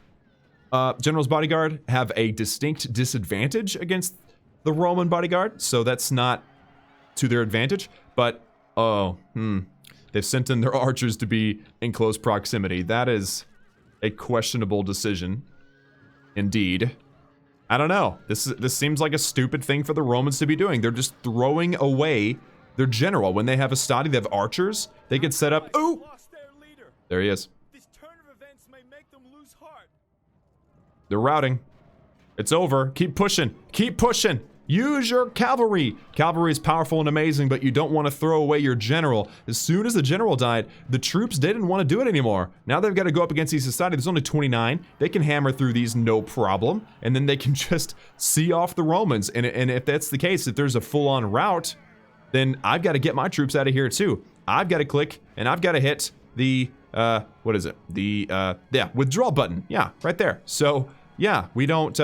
General's Bodyguard have a distinct disadvantage against the Roman Bodyguard, so that's not to their advantage, but, they've sent in their archers to be in close proximity. That is a questionable decision, indeed. I don't know. This seems like a stupid thing for the Romans to be doing. They're just throwing away their general. When they have Hastati, they have archers. They can set up. Ooh! There he is. This turn of events may make them lose heart. They're routing. It's over. Keep pushing. Keep pushing. Use your cavalry. Cavalry is powerful and amazing, but you don't want to throw away your general. As soon as the general died, the troops didn't want to do it anymore. Now they've got to go up against these Hastati. There's only 29. They can hammer through these no problem, and then they can just see off the Romans. And if that's the case, if there's a full-on rout, then I've got to get my troops out of here too. I've got to click, and I've got to hit the, what is it? The, yeah, withdraw button. Yeah, right there. So, yeah, we don't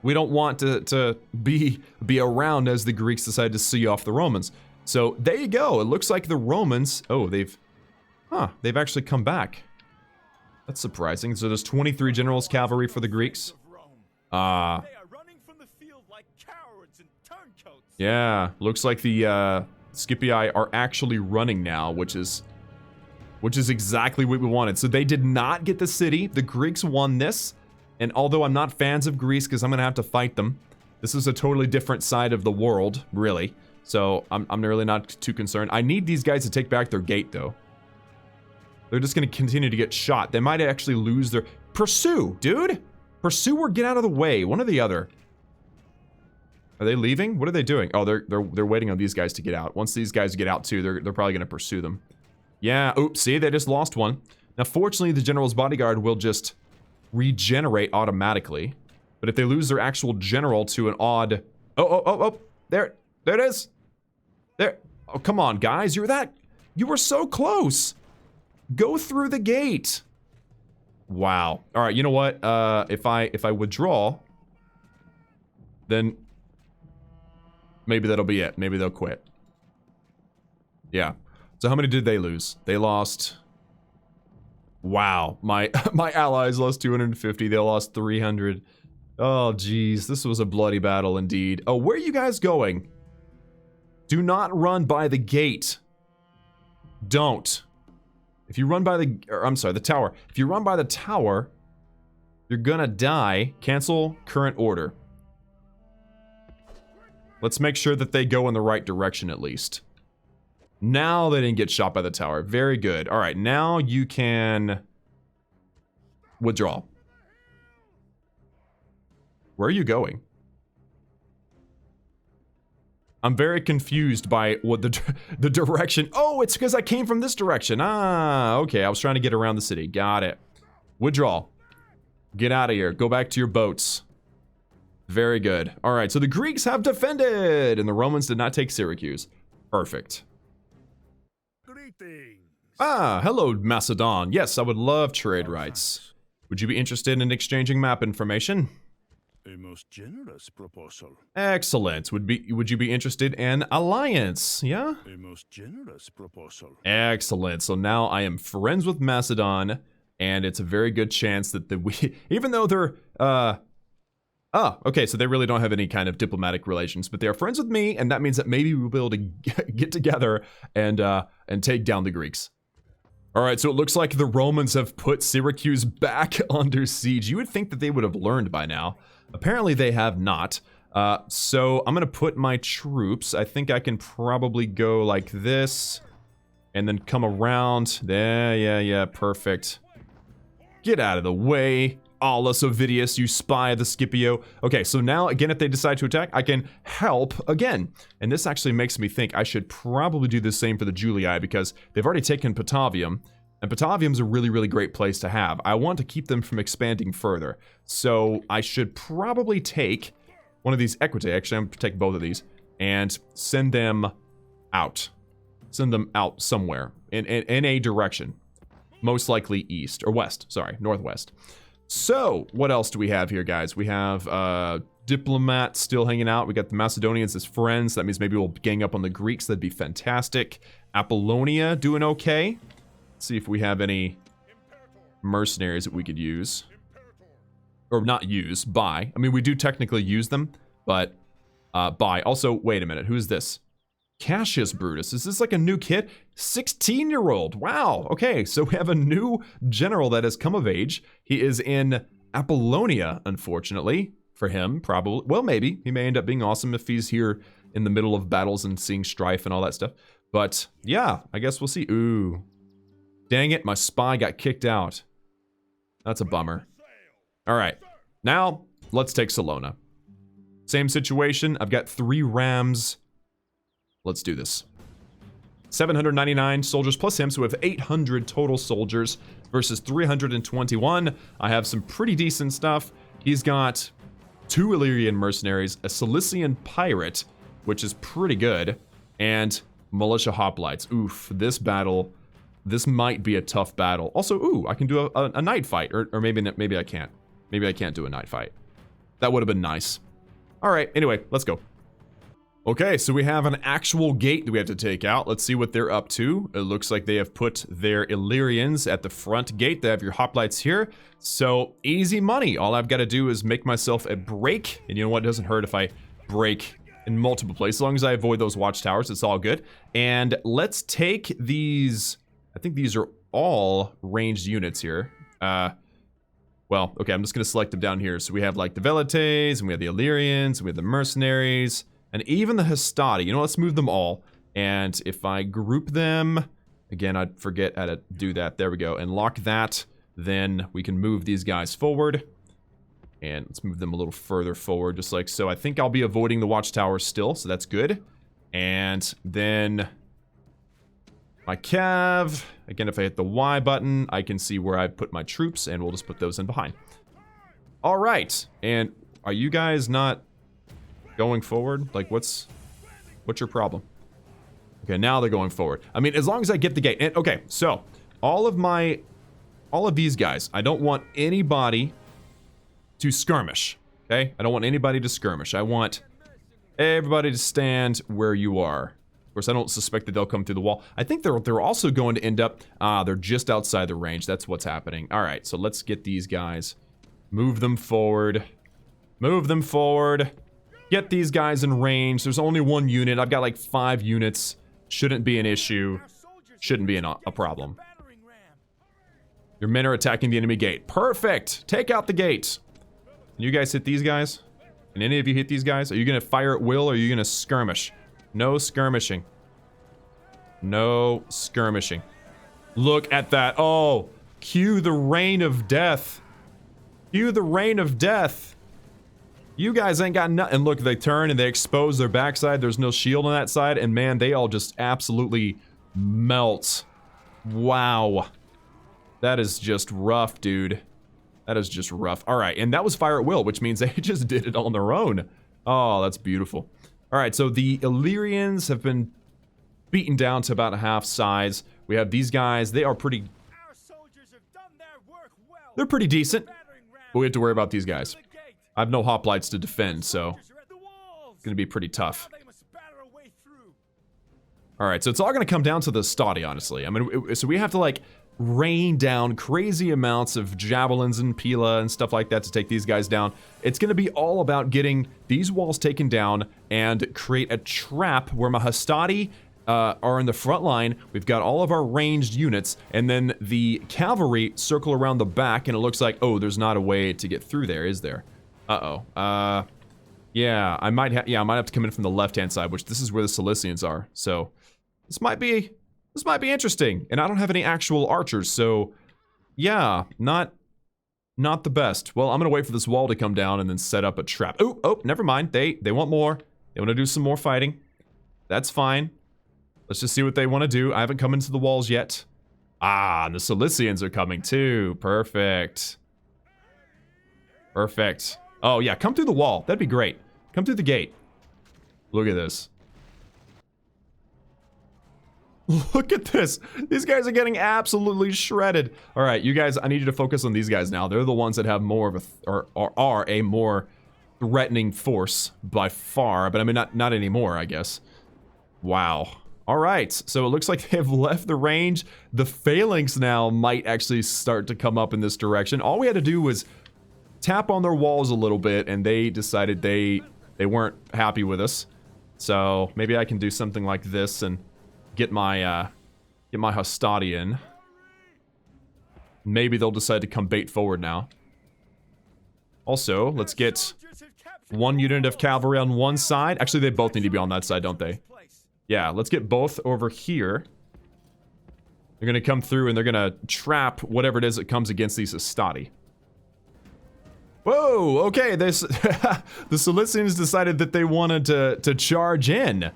want to be around as the Greeks decide to see off the Romans. So, there you go. It looks like the Romans, oh, they've actually come back. That's surprising. So, there's 23 generals cavalry for the Greeks. They are running from the field like cowards and turncoats. Yeah, looks like the Scipii are actually running now, which is exactly what we wanted. So they did not get the city. The Greeks won this, and although I'm not fans of Greece because I'm gonna have to fight them, this is a totally different side of the world, really. So I'm really not too concerned. I need these guys to take back their gate, though. They're just gonna continue to get shot. They might actually lose their pursue, dude. Pursue or get out of the way, one or the other. Are they leaving? What are they doing? Oh, they're waiting on these guys to get out. Once these guys get out too, they're probably gonna pursue them. Yeah, oops, see, they just lost one. Now, fortunately, the general's bodyguard will just regenerate automatically. But if they lose their actual general to an odd... Oh, there it is. There, oh, come on, guys, you were so close. Go through the gate. Wow. All right, you know what? If I withdraw, then maybe that'll be it. Maybe they'll quit. Yeah. So how many did they lose? They lost... Wow. My allies lost 250. They lost 300. Oh, geez. This was a bloody battle indeed. Oh, where are you guys going? Do not run by the gate. Don't. If you run by the... I'm sorry, the tower. If you run by the tower, you're gonna die. Cancel current order. Let's make sure that they go in the right direction at least. Now they didn't get shot by the tower. Very good. All right, now you can withdraw. Where are you going? I'm very confused by what the direction. Oh, it's because I came from this direction. Ah, okay. I was trying to get around the city. Got it. Withdraw. Get out of here. Go back to your boats. Very good. All right, so the Greeks have defended, and the Romans did not take Syracuse. Perfect. Greetings. Ah, hello, Macedon. Yes, I would love trade rights. Would you be interested in exchanging map information? A most generous proposal. Excellent. Would you be interested in alliance? Yeah? A most generous proposal. Excellent. So now I am friends with Macedon, and it's a very good chance that we, even though they're, okay, so they really don't have any kind of diplomatic relations, but they are friends with me, and that means that maybe we'll be able to get together and take down the Greeks. All right, so it looks like the Romans have put Syracuse back under siege. You would think that they would have learned by now. Apparently they have not. So I'm gonna put my troops. I think I can probably go like this, and then come around. There, yeah, perfect. Get out of the way. Aulus Ovidius, you spy of the Scipio. Okay, so now, again, if they decide to attack, I can help again. And this actually makes me think I should probably do the same for the Julii, because they've already taken Patavium, and Patavium's a really, really great place to have. I want to keep them from expanding further. So I should probably take one of these Equitae, actually I'm going to take both of these, and send them out. Send them out somewhere, in a direction. Most likely east, or west, sorry, northwest. So, what else do we have here, guys? We have Diplomat still hanging out. We got the Macedonians as friends. That means maybe we'll gang up on the Greeks. That'd be fantastic. Apollonia doing okay. Let's see if we have any mercenaries that we could use. Or not use, buy. I mean, we do technically use them, but buy. Also, wait a minute. Who is this? Cassius Brutus. Is this like a new kid? 16-year-old. Wow. Okay, so we have a new general that has come of age. He is in Apollonia, unfortunately. For him, probably. Well, maybe. He may end up being awesome if he's here in the middle of battles and seeing strife and all that stuff. But, yeah, I guess we'll see. Ooh. Dang it, my spy got kicked out. That's a bummer. All right. Now, let's take Salona. Same situation. I've got 3 rams. Let's do this. 799 soldiers plus him, so we have 800 total soldiers versus 321. I have some pretty decent stuff. He's got 2 Illyrian mercenaries, a Cilician pirate, which is pretty good, and militia hoplites. Oof, this battle this might be a tough battle. Also, ooh, I can do a night fight. Or maybe I can't. Maybe I can't do a night fight. That would have been nice. Alright, anyway, let's go. Okay, so we have an actual gate that we have to take out. Let's see what they're up to. It looks like they have put their Illyrians at the front gate. They have your Hoplites here. So, easy money. All I've got to do is make myself a break. And you know what? It doesn't hurt if I break in multiple places. As long as I avoid those watchtowers, it's all good. And let's take these... I think these are all ranged units here. Well, okay, I'm just going to select them down here. So we have like the Velites, and we have the Illyrians, and we have the Mercenaries... And even the Hastati. You know, let's move them all. And if I group them... Again, I'd forget how to do that. There we go. And lock that. Then we can move these guys forward. And let's move them a little further forward, just like so. I think I'll be avoiding the watchtower still, so that's good. And then... my cav. Again, if I hit the Y button, I can see where I put my troops. And we'll just put those in behind. Alright. And are you guys not... going forward? Like, what's your problem? Okay, now they're going forward. I mean, as long as I get the gate. And, okay, so all of these guys, I don't want anybody to skirmish. Okay, I don't want anybody to skirmish. I want everybody to stand where you are. Of course, I don't suspect that they'll come through the wall. I think they're also going to end up. They're just outside the range. That's what's happening. All right, so let's get these guys. Move them forward. Move them forward. Get these guys in range. There's only one unit. I've got like 5 units. Shouldn't be an issue. Shouldn't be a problem. Your men are attacking the enemy gate. Perfect! Take out the gate. Can you guys hit these guys? Can any of you hit these guys? Are you gonna fire at will or are you gonna skirmish? No skirmishing. No skirmishing. Look at that. Oh! Cue the rain of death. Cue the rain of death. You guys ain't got nothing. And look, they turn and they expose their backside. There's no shield on that side. And man, they all just absolutely melt. Wow. That is just rough, dude. That is just rough. All right, and that was fire at will, which means they just did it on their own. Oh, that's beautiful. All right, so the Illyrians have been beaten down to about half size. We have these guys. They are pretty... they're pretty decent. But we have to worry about these guys. I have no hoplites to defend, so it's going to be pretty tough. Alright, so it's all going to come down to the Hastati, honestly. I mean, so we have to, like, rain down crazy amounts of javelins and pila and stuff like that to take these guys down. It's going to be all about getting these walls taken down and create a trap where my Hastati are in the front line. We've got all of our ranged units, and then the cavalry circle around the back, and it looks like, oh, there's not a way to get through there, is there? Uh-oh. Yeah, I might have to come in from the left-hand side, which this is where the Cilicians are. So, this might be interesting. And I don't have any actual archers, so yeah, not the best. Well, I'm gonna wait for this wall to come down and then set up a trap. Oh, never mind. They want more. They want to do some more fighting. That's fine. Let's just see what they want to do. I haven't come into the walls yet. Ah, and the Cilicians are coming too. Perfect. Perfect. Oh, yeah, come through the wall. That'd be great. Come through the gate. Look at this. Look at this. These guys are getting absolutely shredded. All right, you guys, I need you to focus on these guys now. They're the ones that have more of a, or are a more threatening force by far. But I mean, not anymore, I guess. Wow. All right, so it looks like they've left the range. The phalanx now might actually start to come up in this direction. All we had to do was tap on their walls a little bit, and they decided they weren't happy with us. So maybe I can do something like this and get my Hastati in. Maybe they'll decide to come bait forward now. Also, let's get one unit of cavalry on one side. Actually, they both need to be on that side, don't they? Yeah, let's get both over here. They're gonna come through and they're gonna trap whatever it is that comes against these Hastati. Whoa, okay, this the Cilicians decided that they wanted to charge in,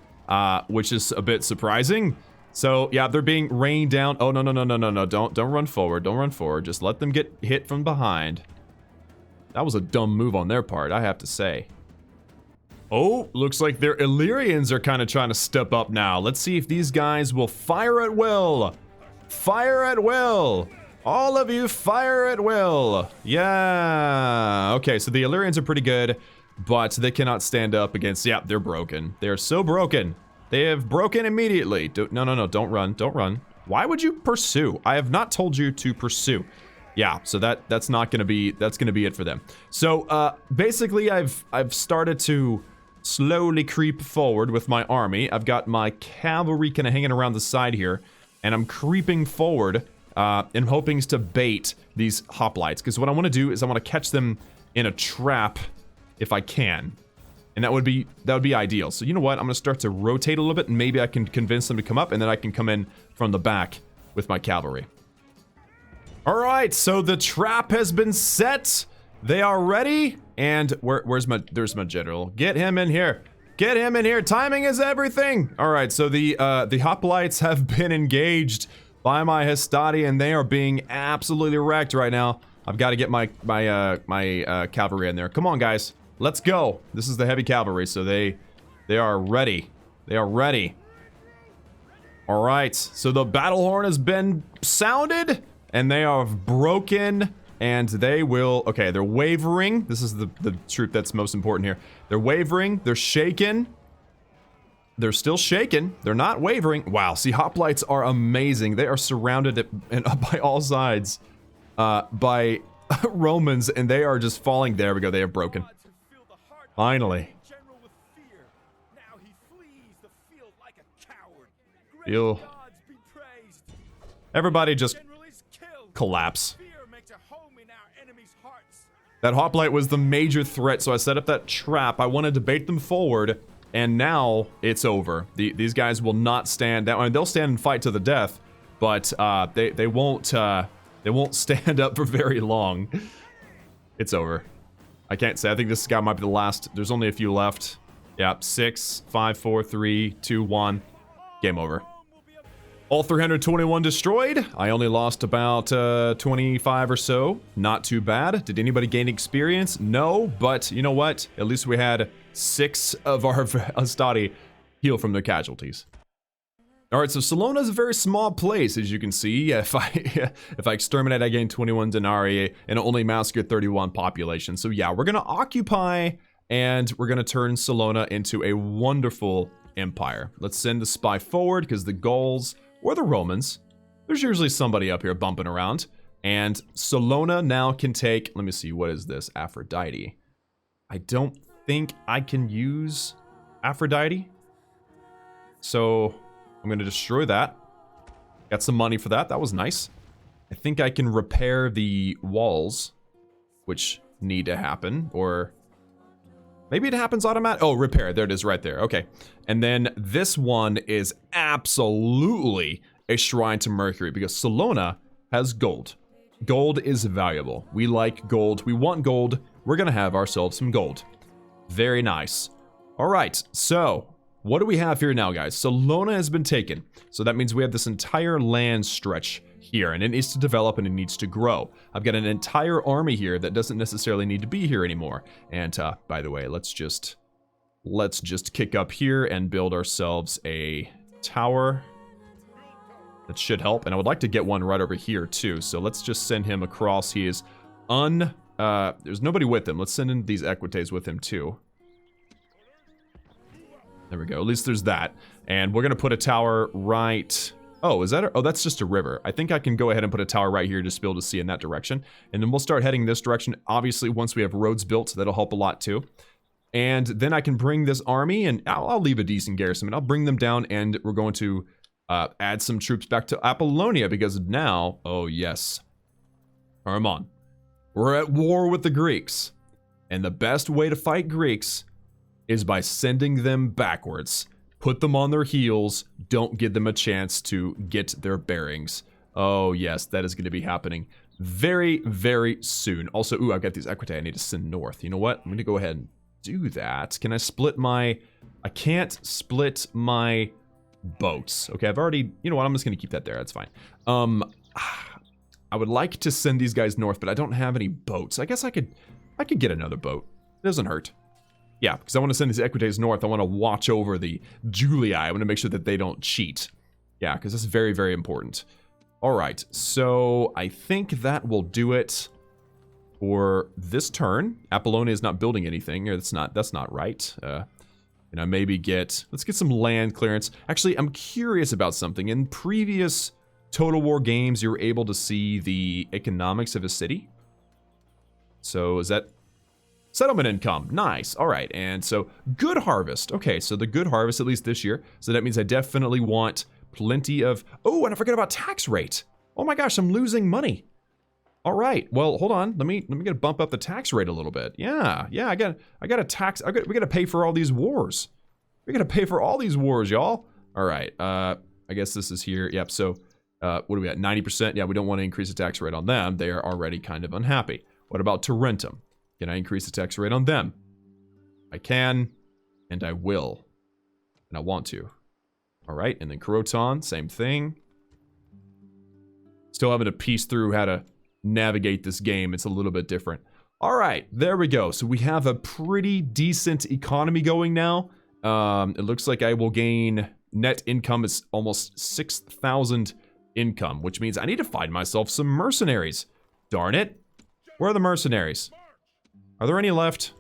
which is a bit surprising. So, yeah, they're being rained down. Oh, no, don't run forward, don't run forward. Just let them get hit from behind. That was a dumb move on their part, I have to say. Oh, looks like their Illyrians are kind of trying to step up now. Let's see if these guys will fire at will. fire at will. All of you fire at will. Yeah. Okay, so the Illyrians are pretty good, but they cannot stand up against... Yeah, they're broken. They're so broken. They have broken immediately. No, don't run. Don't run. Why would you pursue? I have not told you to pursue. Yeah, so that's not gonna be... That's gonna be it for them. So, basically, I've started to slowly creep forward with my army. I've got my cavalry kind of hanging around the side here, and I'm creeping forward... in hopings to bait these hoplites, because what I want to do is I want to catch them in a trap if I can, and that would be ideal. So you know what? I'm gonna start to rotate a little bit, and maybe I can convince them to come up, and then I can come in from the back with my cavalry. All right, so the trap has been set. They are ready, and there's my general. Get him in here. Get him in here. Timing is everything. All right, so the hoplites have been engaged by my Hastati, and they are being absolutely wrecked right now. I've got to get my cavalry in there. Come on, guys. Let's go. This is the heavy cavalry, so they are ready. They are ready. All right. So the battle horn has been sounded, and they are broken, and they will... Okay, they're wavering. This is the troop that's most important here. They're wavering. They're shaken. They're still shaken. They're not wavering. Wow, see, hoplites are amazing. They are surrounded by all sides by Romans, and they are just falling. There we go. They have broken. Finally. Feel. Everybody just collapse. That hoplite was the major threat, so I set up that trap. I wanted to bait them forward. And now it's over. These guys will not stand down. I mean, they'll stand and fight to the death, but they won't stand up for very long. It's over. I can't say. I think this guy might be the last. There's only a few left. Yeah, 6, 5, 4, 3, 2, 1. Game over. All 321 destroyed. I only lost about 25 or so. Not too bad. Did anybody gain experience? No, but you know what? At least we had 6 of our Hastati heal from their casualties. All right, so Salona is a very small place, as you can see. If I exterminate, I gain 21 denarii and only massacre 31 population. So yeah, we're gonna occupy, and we're gonna turn Salona into a wonderful empire. Let's send the spy forward, because the Gauls or the Romans, there's usually somebody up here bumping around, and Salona now can take, let me see, what is this? Aphrodite. I don't think I can use Aphrodite, so I'm gonna destroy that. Got some money for that. That was nice. I think I can repair the walls, which need to happen, or maybe it happens automatic. Oh, repair. There it is right there. Okay. And then this one is absolutely a shrine to Mercury, because Salona has gold. Gold is valuable. We like gold. We want gold. We're gonna have ourselves some gold. Very nice. All right, so what do we have here now, guys? Salona has been taken. So that means we have this entire land stretch here, and it needs to develop and it needs to grow. I've got an entire army here that doesn't necessarily need to be here anymore. And by the way, let's just kick up here and build ourselves a tower. That should help. And I would like to get one right over here too. So let's just send him across. He is there's nobody with him. Let's send in these equites with him too. There we go. At least there's that. And we're gonna put a tower right... Oh, is that... Oh, that's just a river. I think I can go ahead and put a tower right here just to be able to see in that direction. And then we'll start heading this direction. Obviously, once we have roads built, that'll help a lot too. And then I can bring this army, and I'll leave a decent garrison, and I'll bring them down, and we're going to add some troops back to Apollonia, because now... Oh, yes. Come on. We're at war with the Greeks. And the best way to fight Greeks is by sending them backwards. Put them on their heels. Don't give them a chance to get their bearings. Oh, yes, that is going to be happening very, very soon. Also, ooh, I've got these equitae I need to send north. You know what? I'm going to go ahead and do that. Can I split my... I can't split my boats. Okay, I've already... You know what? I'm just going to keep that there. That's fine. I would like to send these guys north, but I don't have any boats. I guess I could get another boat. It doesn't hurt. Yeah, because I want to send these equites north. I want to watch over the Julii. I want to make sure that they don't cheat. Yeah, because that's very, very important. All right, so I think that will do it for this turn. Apollonia is not building anything, or that's not right. Maybe let's get some land clearance. Actually, I'm curious about something. In previous Total War games, you were able to see the economics of a city. So is that settlement income? Nice. All right, and so good harvest. Okay, so the good harvest, at least this year. So that means I definitely want plenty of... Oh, and I forgot about tax rate. Oh my gosh, I'm losing money. All right, well, hold on. Let me get bump up the tax rate a little bit. Yeah, I got a tax. We got to pay for all these wars. We got to pay for all these wars, y'all. All right, I guess this is here. Yep. So, what are we at? 90%. Yeah, we don't want to increase the tax rate on them. They are already kind of unhappy. What about Tarentum? Can I increase the tax rate on them? I can, and I will, and I want to. All right, and then Croton, same thing. Still having to piece through how to navigate this game. It's a little bit different. All right, there we go. So we have a pretty decent economy going now. It looks like I will gain net income is almost 6,000 income, which means I need to find myself some mercenaries. Darn it. Where are the mercenaries? Are there any left?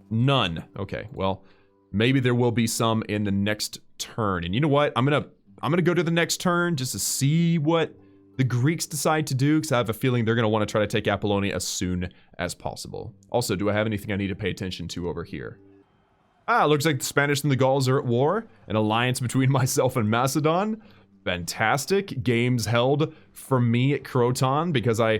None. Okay, well, maybe there will be some in the next turn. And you know what? I'm gonna go to the next turn just to see what the Greeks decide to do, because I have a feeling they're going to want to try to take Apollonia as soon as possible. Also, do I have anything I need to pay attention to over here? Looks like the Spanish and the Gauls are at war. An alliance between myself and Macedon. Fantastic. Games held for me at Croton because I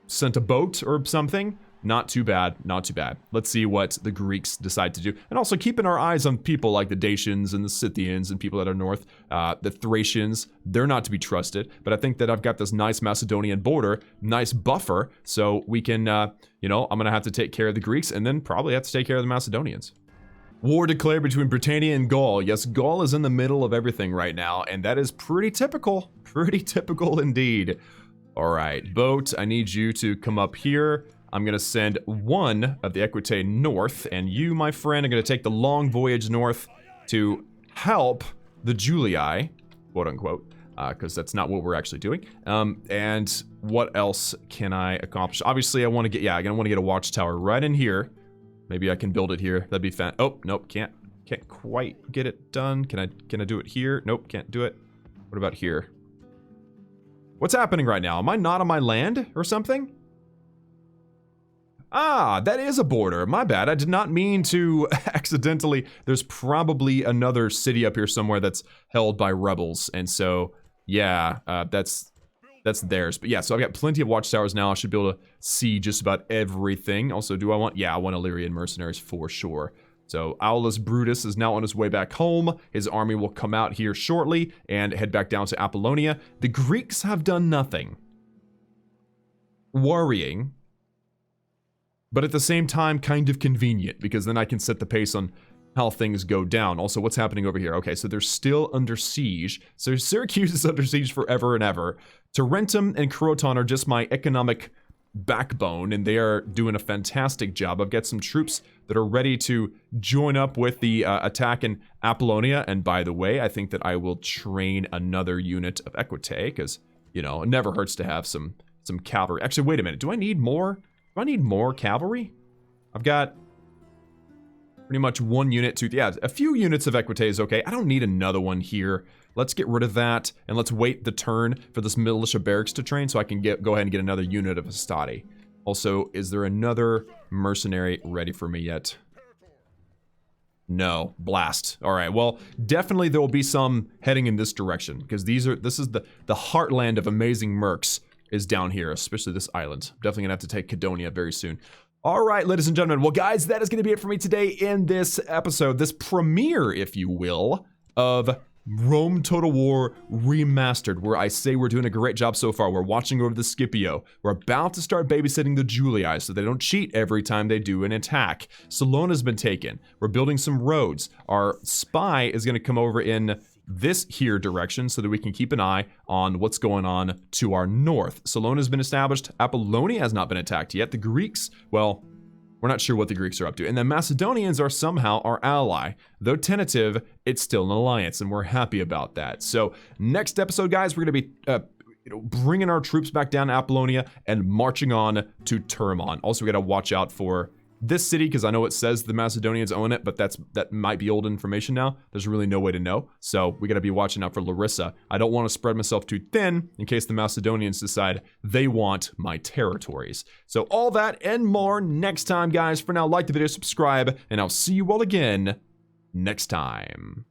sent a boat or something. Not too bad, not too bad. Let's see what the Greeks decide to do. And also keeping our eyes on people like the Dacians and the Scythians and people that are north. The Thracians, they're not to be trusted. But I think that I've got this nice Macedonian border, nice buffer. So we can, I'm going to have to take care of the Greeks and then probably have to take care of the Macedonians. War declared between Britannia and Gaul. Yes, Gaul is in the middle of everything right now. And that is pretty typical. Pretty typical indeed. All right, boat, I need you to come up here. I'm going to send one of the Equite north, and you, my friend, are going to take the long voyage north to help the Julii, quote unquote, because that's not what we're actually doing. And what else can I accomplish? Obviously, I want to get, I want to get a watchtower right in here. Maybe I can build it here. That'd be fan. Oh, nope, can't quite get it done. Can I do it here? Nope, can't do it. What about here? What's happening right now? Am I not on my land or something? Ah, that is a border. My bad. I did not mean to accidentally. There's probably another city up here somewhere that's held by rebels. And so, yeah, that's theirs. But yeah, so I've got plenty of watchtowers now. I should be able to see just about everything. Also, do I want... Yeah, I want Illyrian mercenaries for sure. So Aulus Brutus is now on his way back home. His army will come out here shortly and head back down to Apollonia. The Greeks have done nothing. Worrying. But at the same time, kind of convenient, because then I can set the pace on how things go down. Also, what's happening over here? Okay, so they're still under siege. So Syracuse is under siege forever and ever. Tarentum and Croton are just my economic backbone, and they are doing a fantastic job. I've got some troops that are ready to join up with the attack in Apollonia. And by the way, I think that I will train another unit of Equite, because, it never hurts to have some cavalry. Actually, wait a minute. Do I need more? Do I need more cavalry? I've got pretty much one unit to... Yeah, a few units of Equite is okay. I don't need another one here. Let's get rid of that, and let's wait the turn for this militia barracks to train so I can go ahead and get another unit of Hastati. Also, is there another mercenary ready for me yet? No. Blast. All right, well, definitely there will be some heading in this direction, because this is the heartland of amazing mercs. Is down here, especially this island. Definitely gonna have to take Cadonia very soon. All right, ladies and gentlemen. Well, guys, that is gonna be it for me today in this episode, this premiere, if you will, of Rome Total War Remastered, where I say we're doing a great job so far. We're watching over the Scipio. We're about to start babysitting the Julii so they don't cheat every time they do an attack. Salona's been taken. We're building some roads. Our spy is gonna come over in this here direction so that we can keep an eye on what's going on to our north. Salona has been established. Apollonia has not been attacked yet. The Greeks, well, we're not sure what the Greeks are up to. And the Macedonians are somehow our ally. Though tentative, it's still an alliance, and we're happy about that. So next episode, guys, we're going to be bringing our troops back down to Apollonia and marching on to Termon. Also, we got to watch out for this city, because I know it says the Macedonians own it, but that might be old information now. There's really no way to know. So we got to be watching out for Larissa. I don't want to spread myself too thin in case the Macedonians decide they want my territories. So all that and more next time, guys. For now, like the video, subscribe, and I'll see you all again next time.